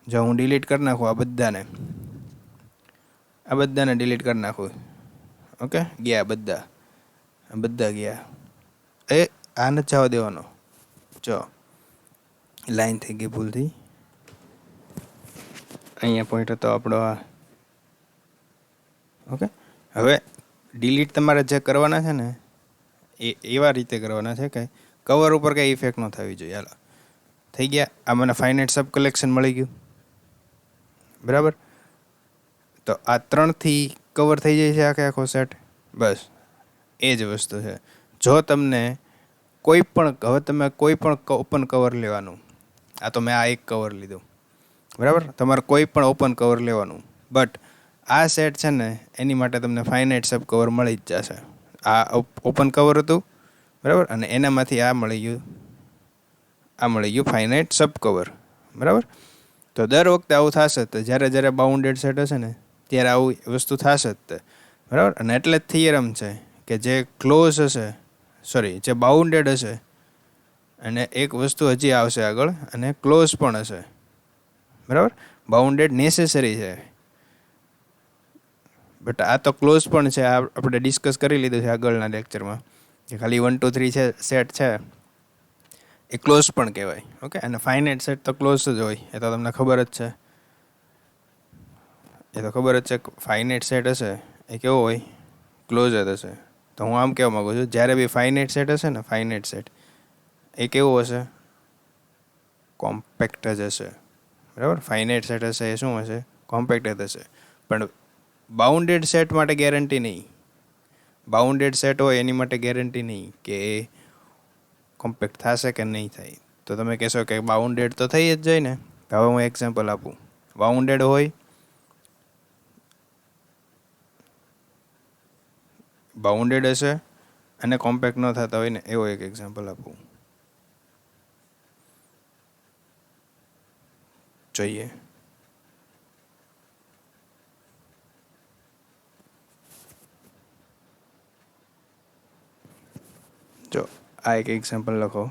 A: જો હું ડિલીટ કરી નાખું આ બધાને ડિલીટ કરી નાખું, ઓકે, ગયા બધા ગયા. આ નથી જવા દેવાનો. જો લાઈન થઈ ગઈ ભૂલથી, અહીંયા પોઈન્ટ હતો આપણો આ. ઓકે, હવે ડિલીટ તમારે જે કરવાના છે ને એ એવા રીતે કરવાના છે કે કવર ઉપર કંઈ ઇફેક્ટ ન થવી જોઈએ. હાલો, થઈ ગયા. આ મને ફાઇનાઇટ સબ કલેક્શન મળી ગયું, બરાબર. તો આ 3થી કવર થઈ જાય છે આખો સેટ. બસ એ જ વસ્તુ છે. જો તમને કોઈ પણ ઓપન કવર લેવાનું, આ તો મેં આ એક કવર લીધું, બરાબર. તમારે કોઈ પણ ઓપન કવર લેવાનું, બટ આ સેટ છે ને એની માટે તમને ફાઇનાઇટ સબ કવર મળી જ જશે. આ ઓપન કવર હતું, બરાબર, અને એનામાંથી આ મળી ગયું ફાઇનાઇટ સબ કવર, બરાબર. તો દર વખતે આવું થશે. તો જ્યારે બાઉન્ડેડ સેટ હશે ને ત્યારે આવું વસ્તુ થશે જ તે, બરાબર. અને એટલે જ થિયરમ છે કે જે ક્લોઝ હશે, જે બાઉન્ડેડ હશે, અને એક વસ્તુ હજી આવશે આગળ, અને ક્લોઝ પણ હશે, બરાબર. બાઉન્ડેડ નેસેસરી છે, બટ આ તો ક્લોઝ પણ છે. આ આપણે ડિસ્કસ કરી લીધું છે આગળના લેક્ચરમાં કે ખાલી 1 2 3 છે સેટ છે એ ક્લોઝ પણ કહેવાય. ઓકે, અને ફાઇનાઇટ સેટ તો ક્લોઝ જ હોય, એ તો તમને ખબર જ છે. ફાઇનાઇટ સેટ હશે એ કેવો હોય? ક્લોઝ જ હશે. તો હું આમ કહેવા માગું છું, જ્યારે બી ફાઇનાઇટ સેટ હશે ને, ફાઇનાઇટ સેટ એ કેવું હશે? કોમ્પેક્ટ જ હશે, બરાબર. ફાઇનાઇટ સેટ હશે એ શું હશે? કોમ્પેક્ટ જ હશે. પણ બાઉન્ડેડ સેટ માટે ગેરંટી નહીં. બાઉન્ડેડ સેટ હોય એની માટે ગેરંટી નહીં કે એ કોમ્પેક્ટ થશે કે નહીં થાય. તો તમે કહેશો કે બાઉન્ડેડ તો થઈ જ જાય ને. હવે હું એક્ઝામ્પલ આપું. બાઉન્ડેડ હોય, બાઉન્ડેડ હશે અને કોમ્પેક્ટ ન થતા હોય ને એવો એક એક્ઝામ્પલ આપું. જોઈએ. જો આ એક એક્ઝામ્પલ લખો.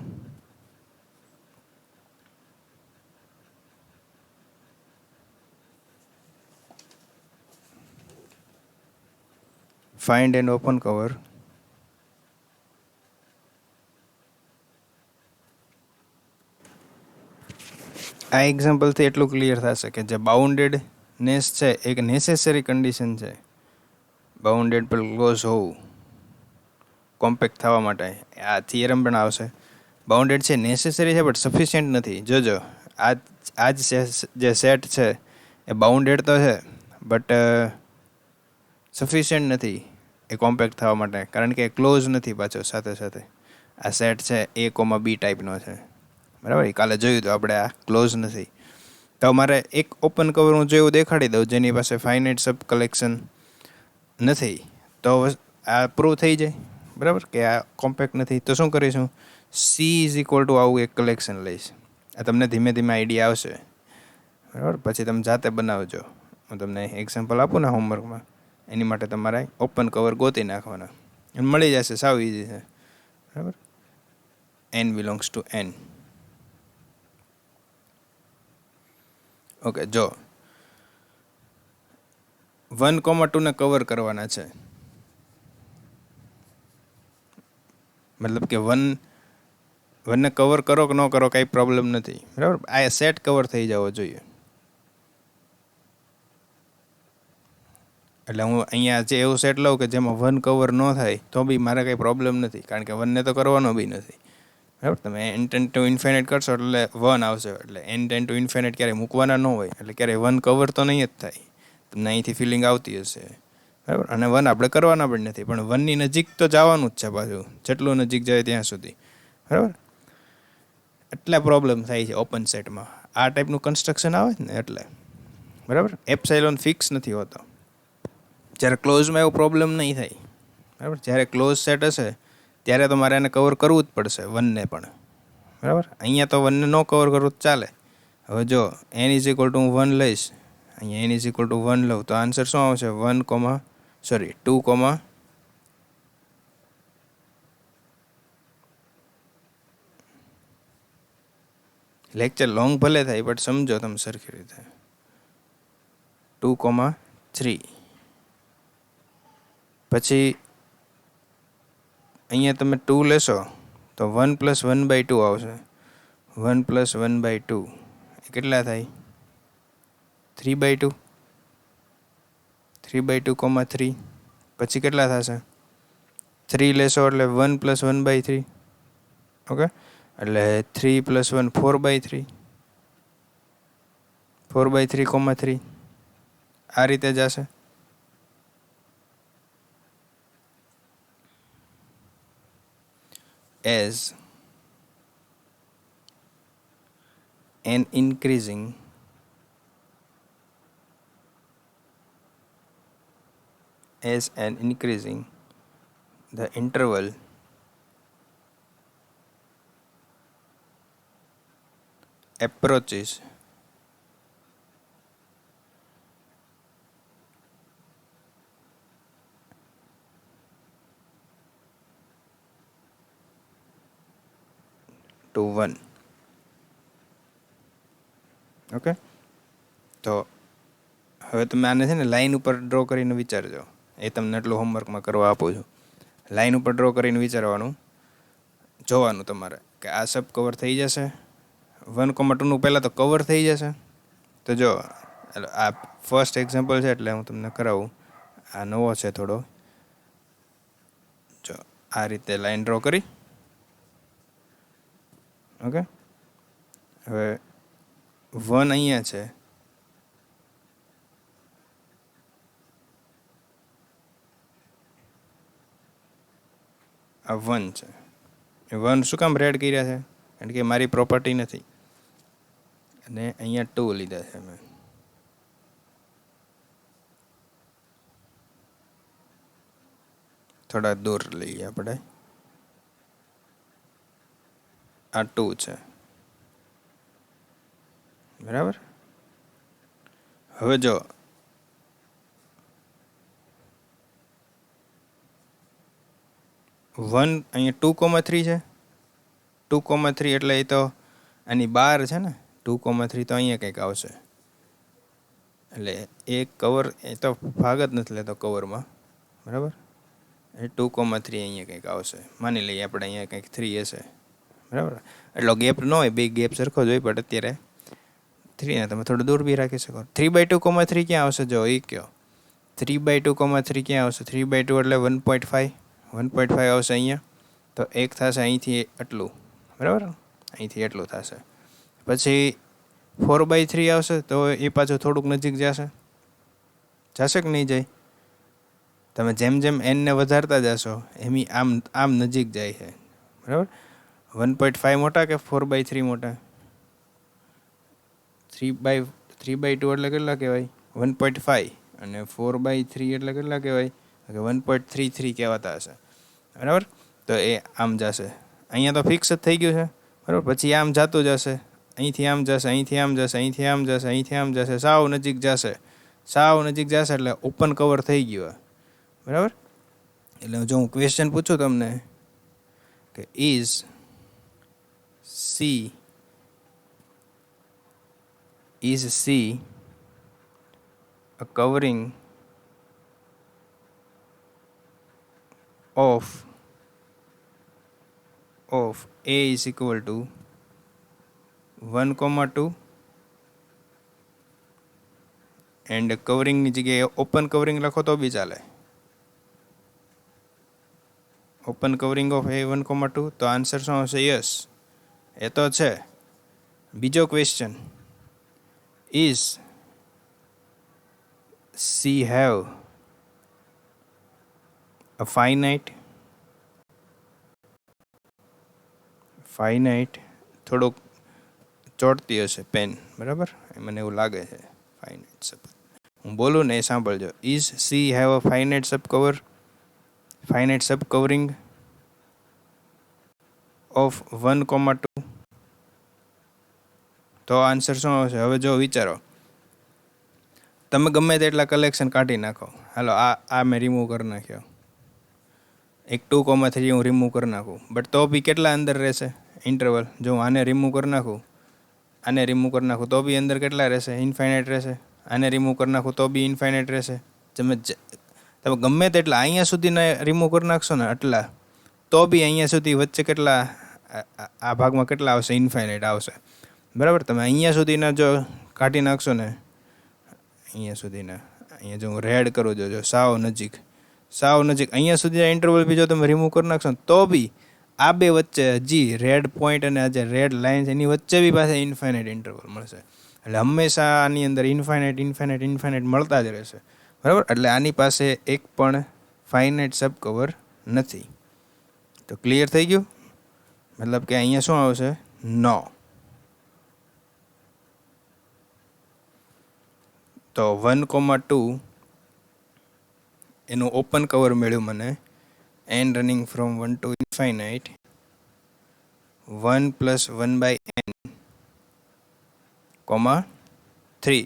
A: Find and open cover. આ એક્ઝામ્પલથી એટલું ક્લિયર થશે કે જે બાઉન્ડેડનેસ છે એક નેસેસરી કન્ડિશન છે. બાઉન્ડેડ પર ક્લોઝ હોવું કોમ્પેક્ટ થવા માટે. આ થિયરમ પણ આવશે. બાઉન્ડેડ છે નેસેસરી છે બટ સફિશિયન્ટ નથી. જોજો આ જ જે સેટ છે એ બાઉન્ડેડ તો છે બટ સફિશિયન્ટ નથી એ કોમ્પેક્ટ થવા માટે, કારણ કે ક્લોઝ નથી પાછો સાથે સાથે. આ સેટ છે A, B ટાઈપનો છે, બરાબર. કાલે જોયું તો આપણે આ ક્લોઝ નથી. તો મારે એક ઓપન કવર હું જેવું દેખાડી દઉં જેની પાસે ફાઇનાઇટ સબ કલેક્શન નથી, તો આ પ્રૂવ થઈ જાય, બરાબર, કે આ કોમ્પેક્ટ નથી. તો શું કરીશું? C= આવું એક કલેક્શન લઈશ. આ તમને ધીમે ધીમે આઈડિયા આવશે, બરાબર. પછી તમે જાતે બનાવજો. હું તમને એક્ઝામ્પલ આપું ને હોમવર્કમાં, એની માટે તમારે ઓપન કવર ગોતી નાખવાના, મળી જશે. સાવ ઇઝી છે, બરાબર. n∈n. ઓકે, જો 1,2 ને કવર કરવાના છે, મતલબ કે વનને કવર કરો કે ન કરો કાંઈ પ્રોબ્લેમ નથી, બરાબર. આ સેટ કવર થઈ જવો જોઈએ. એટલે હું અહીંયા જે એવું સેટ લઉં કે જેમાં 1 કવર ન થાય તો બી મારે કંઈ પ્રોબ્લેમ નથી, કારણ કે 1ને તો કરવાનો બી નથી, બરાબર. તમે n∞ કરશો એટલે 1 આવશે. એટલે n∞ ક્યારેય મૂકવાના ન હોય, એટલે ક્યારેય 1 કવર તો નહીં જ થાય. તમને અહીંથી ફિલિંગ આવતી હશે, બરાબર. અને 1 આપણે કરવાના પણ નથી, પણ 1ની નજીક તો જવાનું જ છે પાછું, જેટલું નજીક જાય ત્યાં સુધી, બરાબર. એટલા પ્રોબ્લેમ થાય છે ઓપન સેટમાં. આ ટાઈપનું કન્સ્ટ્રક્શન આવે ને એટલે, બરાબર. એપ્સાઇલોન ફિક્સ નથી હોતો. જ્યારે ક્લોઝમાં એવો પ્રોબ્લેમ નહીં થાય, બરાબર. જ્યારે ક્લોઝ સેટ હશે ત્યારે તો મારે એને કવર કરવું જ પડશે, 1ને પણ, બરાબર. અહીંયા તો 1ને ન કવર કરવું જ ચાલે. હવે જો n= હું 1 લઈશ, અહીંયા n=1 લઉં તો આન્સર શું આવશે? 2, લેક્ચર લોંગ ભલે થાય બટ સમજો તમે સરખી રીતે. 2, 3. પછી અહીંયા તમે 2 લેશો તો 1 + 1/2 આવશે. 1 + 1/2 એ કેટલા થાય? 3/2. 3/2, 3. પછી કેટલા થશે? 3 લેશો એટલે 1 + 1/3. ઓકે, એટલે 3 + 1 4/3. 4/3, 3. આ રીતે જશે. As an increasing the interval approaches to 1. Okay, તો હવે તમે આને છે ને લાઈન ઉપર ડ્રો કરીને વિચારજો. એ તમને એટલું હોમવર્કમાં કરવા આપું છું. લાઈન ઉપર ડ્રો કરીને વિચારવાનું, જોવાનું તમારે કે આ સબ કવર થઈ જશે. 1,2નું પહેલાં તો કવર થઈ જશે. તો જો આ ફર્સ્ટ એક્ઝામ્પલ છે એટલે હું તમને કરાવું. આ નવો છે થોડો. જો આ રીતે લાઈન ડ્રો કરી. ઓકે, હવે 1 અહીંયા છે, આ 1 છે. એ 1 શું કામ રેડ કર્યા છે? કારણ કે મારી પ્રોપર્ટી નથી. અને અહીંયા 2 લીધા છે મેં. થોડા દૂર લઈએ આપણે. આ 2 છે, બરાબર. હવે જો 1 અહીંયા 2,3 છે, 2,3 એટલે એ તો આની 12 છે ને, 2,3 તો અહીંયા કંઈક આવશે. એટલે એક કવર એ તો ભાગ જ નથી લેતો કવરમાં, બરાબર. એ 2,3 અહીંયા કંઈક આવશે, માની લઈએ આપણે અહીંયા કંઈક 3 હશે, બરાબર. એટલો ગેપ ન હોય, બે ગેપ સરખો જ હોય, પણ અત્યારે 3 ને તમે થોડું દૂર બી રાખી શકો. 3/2,3 ક્યાં આવશે? જો એ કયો 3/2,3 ક્યાં આવશે? 3/2 એટલે 1.5, 1.5 આવશે અહીંયા, તો એક થશે અહીંથી આટલું, બરાબર, અહીંથી એટલું થશે. પછી 4/3 આવશે, તો એ પાછું થોડુંક નજીક જશે કે નહીં જાય? તમે જેમ જેમ એનને વધારતા જશો એમ આમ નજીક જાય છે, બરાબર. 1.5 મોટા કે 4/3 મોટા? 3/2 એટલે કેટલા કહેવાય? 1.5. અને 4/3 એટલે કેટલા કહેવાય? 1.33 કહેવાતા હશે, બરાબર. તો એ આમ જશે, અહીંયા તો ફિક્સ જ થઈ ગયું છે, બરાબર. પછી આમ જતું જશે, અહીંથી આમ જશે, અહીંથી આમ જશે, અહીંથી આમ જશે, અહીંથી આમ જશે, સાવ નજીક જશે, સાવ નજીક જશે એટલે ઓપન કવર થઈ ગયું, બરાબર. એટલે જો હું ક્વેશ્ચન પૂછું તમને કે is C a covering of A is equal to 1,2 and covering ની જગ્યાએ ઓપન કવરિંગ લખો તો બી ચાલે. ઓપન કવરિંગ ઓફ A 1,2, તો આન્સર શું આવશે? યસ, એ તો છે. બીજો question, is C have a finite થોડુંક ચોટતી હશે પેન, બરાબર, મને એવું લાગે છે. ફાઇનાઇટ સબ, હું બોલું ને એ સાંભળજો. Is C have a finite sub covering of 1,2, તો આન્સર શું આવશે? હવે જો વિચારો, તમે ગમે તેટલા કલેક્શન કાઢી નાખો, હાલો આ મેં રિમૂવ કરી નાખ્યો, એક 2,3 હું રિમૂવ કરી નાખું, બટ તો બી કેટલા અંદર રહેશે ઇન્ટરવલ? જો હું આને રિમૂવ કરી નાખું, આને રિમૂવ કરી નાખું, તો બી અંદર કેટલા રહેશે? ઇન્ફાઇનાઇટ રહેશે. આને રિમૂવ કરી નાખું તો બી ઇન્ફાઇનાઇટ રહેશે. તમે ગમે તેટલા અહીંયા સુધીના રિમૂવ કરી નાખશો ને આટલા, તો બી અહીંયા સુધી વચ્ચે કેટલા, આ ભાગમાં કેટલા આવશે? ઇન્ફાઇનાઇટ આવશે, બરાબર. તમે અહીંયા સુધીના જો કાઢી નાખશો ને, અહીંયા સુધીના, અહીંયા જો હું રેડ કરું જો સાવ નજીક અહીંયા સુધીના ઇન્ટરવલ બી જો તમે રિમૂવ કરી નાખશો ને, તો બી આ બે વચ્ચે હજી રેડ પોઈન્ટ અને આ જે રેડ લાઇન્સ એની વચ્ચે બી પાસે ઇન્ફાઇનાઇટ ઇન્ટરવલ મળશે. એટલે હંમેશા આની અંદર ઇન્ફાઇનાઇટ મળતા જ રહેશે, બરાબર. એટલે આની પાસે એક પણ ફાઇનાઇટ સબ કવર નથી. તો ક્લિયર થઈ ગયું? મતલબ કે અહીંયા શું આવશે? નો. તો 1,2 એનું ઓપન કવર મળ્યું મને, n running from 1 to infinite, 1 + 1/n, 3,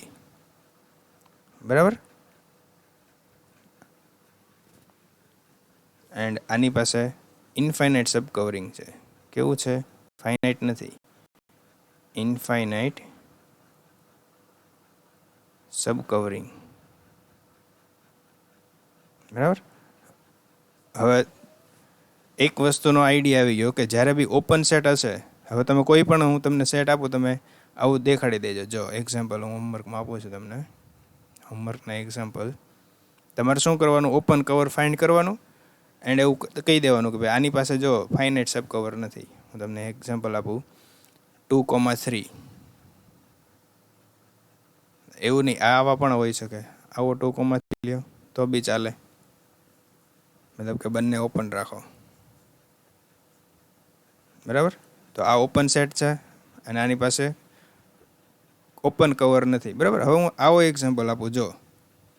A: બરાબર. એન્ડ આની પાસે ઇન્ફાઇનાઇટ સબ કવરિંગ છે. કેવું છે? ફાઇનાઇટ નથી, ઇન્ફાઇનાઇટ સબ કવરિંગ, બરાબર. હવે એક વસ્તુનો આઈડિયા આવી ગયો કે જ્યારે બી ઓપન સેટ હશે, હવે તમે કોઈ પણ, હું તમને સેટ આપું, તમે આવું દેખાડી દેજો. જો એક્ઝામ્પલ હું હોમવર્કમાં આપું છું તમને, હોમવર્કના એક્ઝામ્પલ. તમારે શું કરવાનું? ઓપન કવર ફાઇન્ડ કરવાનું એન્ડ એવું કહી દેવાનું કે ભાઈ આની પાસે જો ફાઇનાઇટ સબ કવર નથી. હું તમને એક્ઝામ્પલ આપું, 2,3. એવું નહીં, આવા પણ હોઈ શકે. આવો 2,3 લ્યો તો બી ચાલે, મતલબ કે બંને ઓપન રાખો, બરાબર. તો આ ઓપન સેટ છે અને આની પાસે ઓપન કવર નથી, બરાબર. હવે હું આવો એક્ઝામ્પલ આપું, જો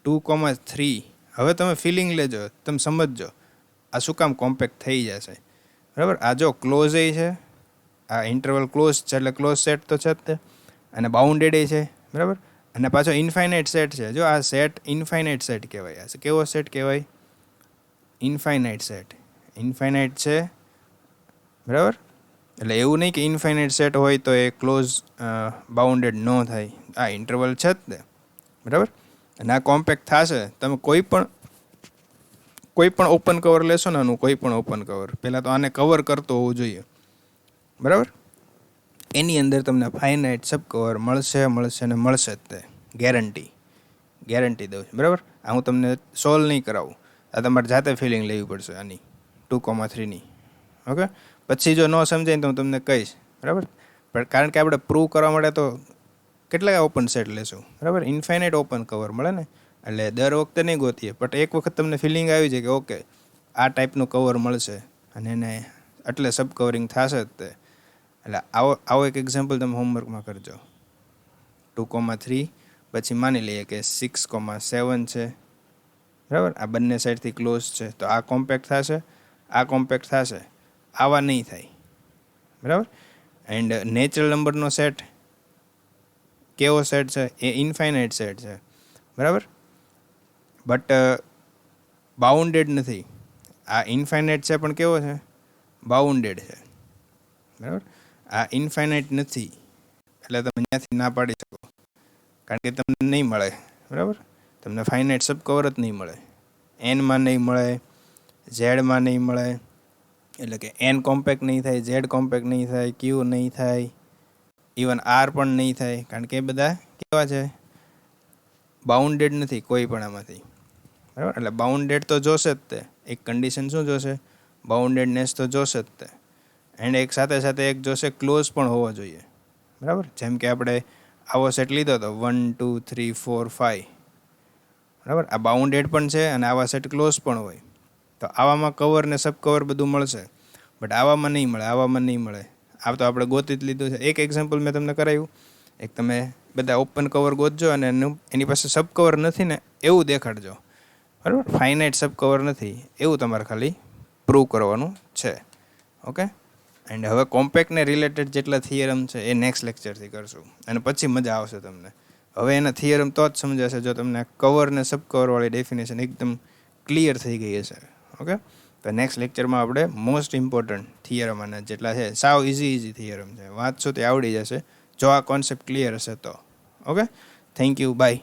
A: 2,3. હવે તમે ફિલિંગ લેજો, તમે સમજજો આ શું કામ કોમ્પેક્ટ થઈ જશે, બરાબર. આ જો ક્લોઝ એ છે આ ઇન્ટરવલ ક્લોઝ છે એટલે ક્લોઝ સેટ તો છે જ તે, અને બાઉન્ડેડ છે, બરાબર. અને પાછો ઇન્ફાઇનાઇટ સેટ છે. જો આ સેટ ઇન્ફાઇનાઇટ સેટ કહેવાય. આ કેવો સેટ કહેવાય? Infinite set. ઇન્ફાઇનાઇટ છે, બરાબર. એટલે એવું નહીં કે ઇન્ફાઇનાઇટ સેટ હોય તો એ ક્લોઝ બાઉન્ડેડ ન થાય. આ ઇન્ટરવલ છે જ તે, બરાબર. અને આ કોમ્પેક્ટ થશે. તમે કોઈ પણ ઓપન કવર લેશો ને, આનું કોઈ પણ ઓપન કવર, પહેલાં તો આને કવર કરતો હોવું જોઈએ, બરાબર. એની અંદર તમને ફાઇનાઇટ સબ કવર મળશે ને મળશે જ તે, ગેરંટી દઉં છું, બરાબર. આ હું તમને સોલ્વ નહીં કરાવું, આ તમારે જાતે ફિલિંગ લેવી પડશે આની 2,3ની. ઓકે, પછી જો ન સમજાય તો હું તમને કહીશ, બરાબર. પણ કારણ કે આપણે પ્રૂવ કરવા માટે તો કેટલા ઓપન સેટ લેશું, બરાબર. ઇન્ફાઇનાઇટ ઓપન કવર મળે ને, એટલે દર વખતે નહીં ગોતીએ, બટ એક વખત તમને ફિલિંગ આવી છે કે ઓકે આ ટાઈપનું કવર મળશે અને એને એટલે સબ કવરિંગ થશે જ તે. એટલે આવો એક એક્ઝામ્પલ તમે હોમવર્કમાં કરજો. 2,3 પછી માની લઈએ કે 6,7 છે, બરાબર. આ બંને સાઈડથી ક્લોઝ છે તો આ કોમ્પેક્ટ થશે, આ કોમ્પેક્ટ થશે, આવા નહીં થાય, બરાબર. એન્ડ નેચરલ નંબરનો સેટ કેવો સેટ છે? એ ઇન્ફાઇનાઇટ સેટ છે, બરાબર. બટ બાઉન્ડેડ નથી. આ ઇન્ફાઇનાઇટ છે પણ કેવો છે? બાઉન્ડેડ છે, બરાબર. આ ઇન્ફાઇનાઇટ નથી એટલે તમે ત્યાંથી ના પાડી શકો, કારણ કે તમને નહીં મળે, બરાબર. તમને ફાઇનાઇટ સબ કવર જ નહીં મળે. એનમાં નહીં મળે, ઝેડમાં નહીં મળે, એટલે કે એન કોમ્પેક્ટ નહીં થાય, ઝેડ કોમ્પેક્ટ નહીં થાય, ક્યુ નહીં થાય, ઇવન આર પણ નહીં થાય, કારણ કે એ બધા કેવા છે? બાઉન્ડેડ નથી કોઈ પણ આમાંથી, બરાબર. એટલે બાઉન્ડેડ તો જોશે જ તે. એક કન્ડિશન શું જોશે? બાઉન્ડેડનેસ તો જોશે જ તે. એન્ડ એક સાથે એક જોશે ક્લોઝ પણ હોવો જોઈએ, બરાબર. જેમ કે આપણે આવો સેટ લીધો તો 1 2 3 4 5, બરાબર. આ બાઉન્ડેડ પણ છે અને આવા સેટ ક્લોઝ પણ હોય તો આવામાં કવર ને સબ કવર બધું મળશે, બટ આવામાં નહીં મળે. આ તો આપણે ગોતી જ લીધું છે. એક એક્ઝામ્પલ મેં તમને કરાવ્યું. એક તમે બધા ઓપન કવર ગોતજો અને એની પાસે સબ કવર નથી ને એવું દેખાડજો, બરાબર. ફાઇનાઇટ સબ કવર નથી એવું તમારે ખાલી પ્રૂવ કરવાનું છે. ઓકે. એન્ડ હવે કોમ્પેક્ટને રિલેટેડ જેટલા થિયરમ છે એ નેક્સ્ટ લેક્ચરથી કરશું, અને પછી મજા આવશે તમને. હવે એના થિયરમ તો જ સમજાશે જો તમને કવર ને સબ કવરવાળી ડેફિનેશન એકદમ ક્લિયર થઈ ગઈ હશે. ઓકે. તો નેક્સ્ટ લેક્ચરમાં આપણે મોસ્ટ ઇમ્પોર્ટન્ટ થિયરમ અને જેટલા છે સાવ ઇઝી થિયરમ છે વાંચશો તે આવડી જશે જો આ કોન્સેપ્ટ ક્લિયર હશે તો. Okay, thank you, by.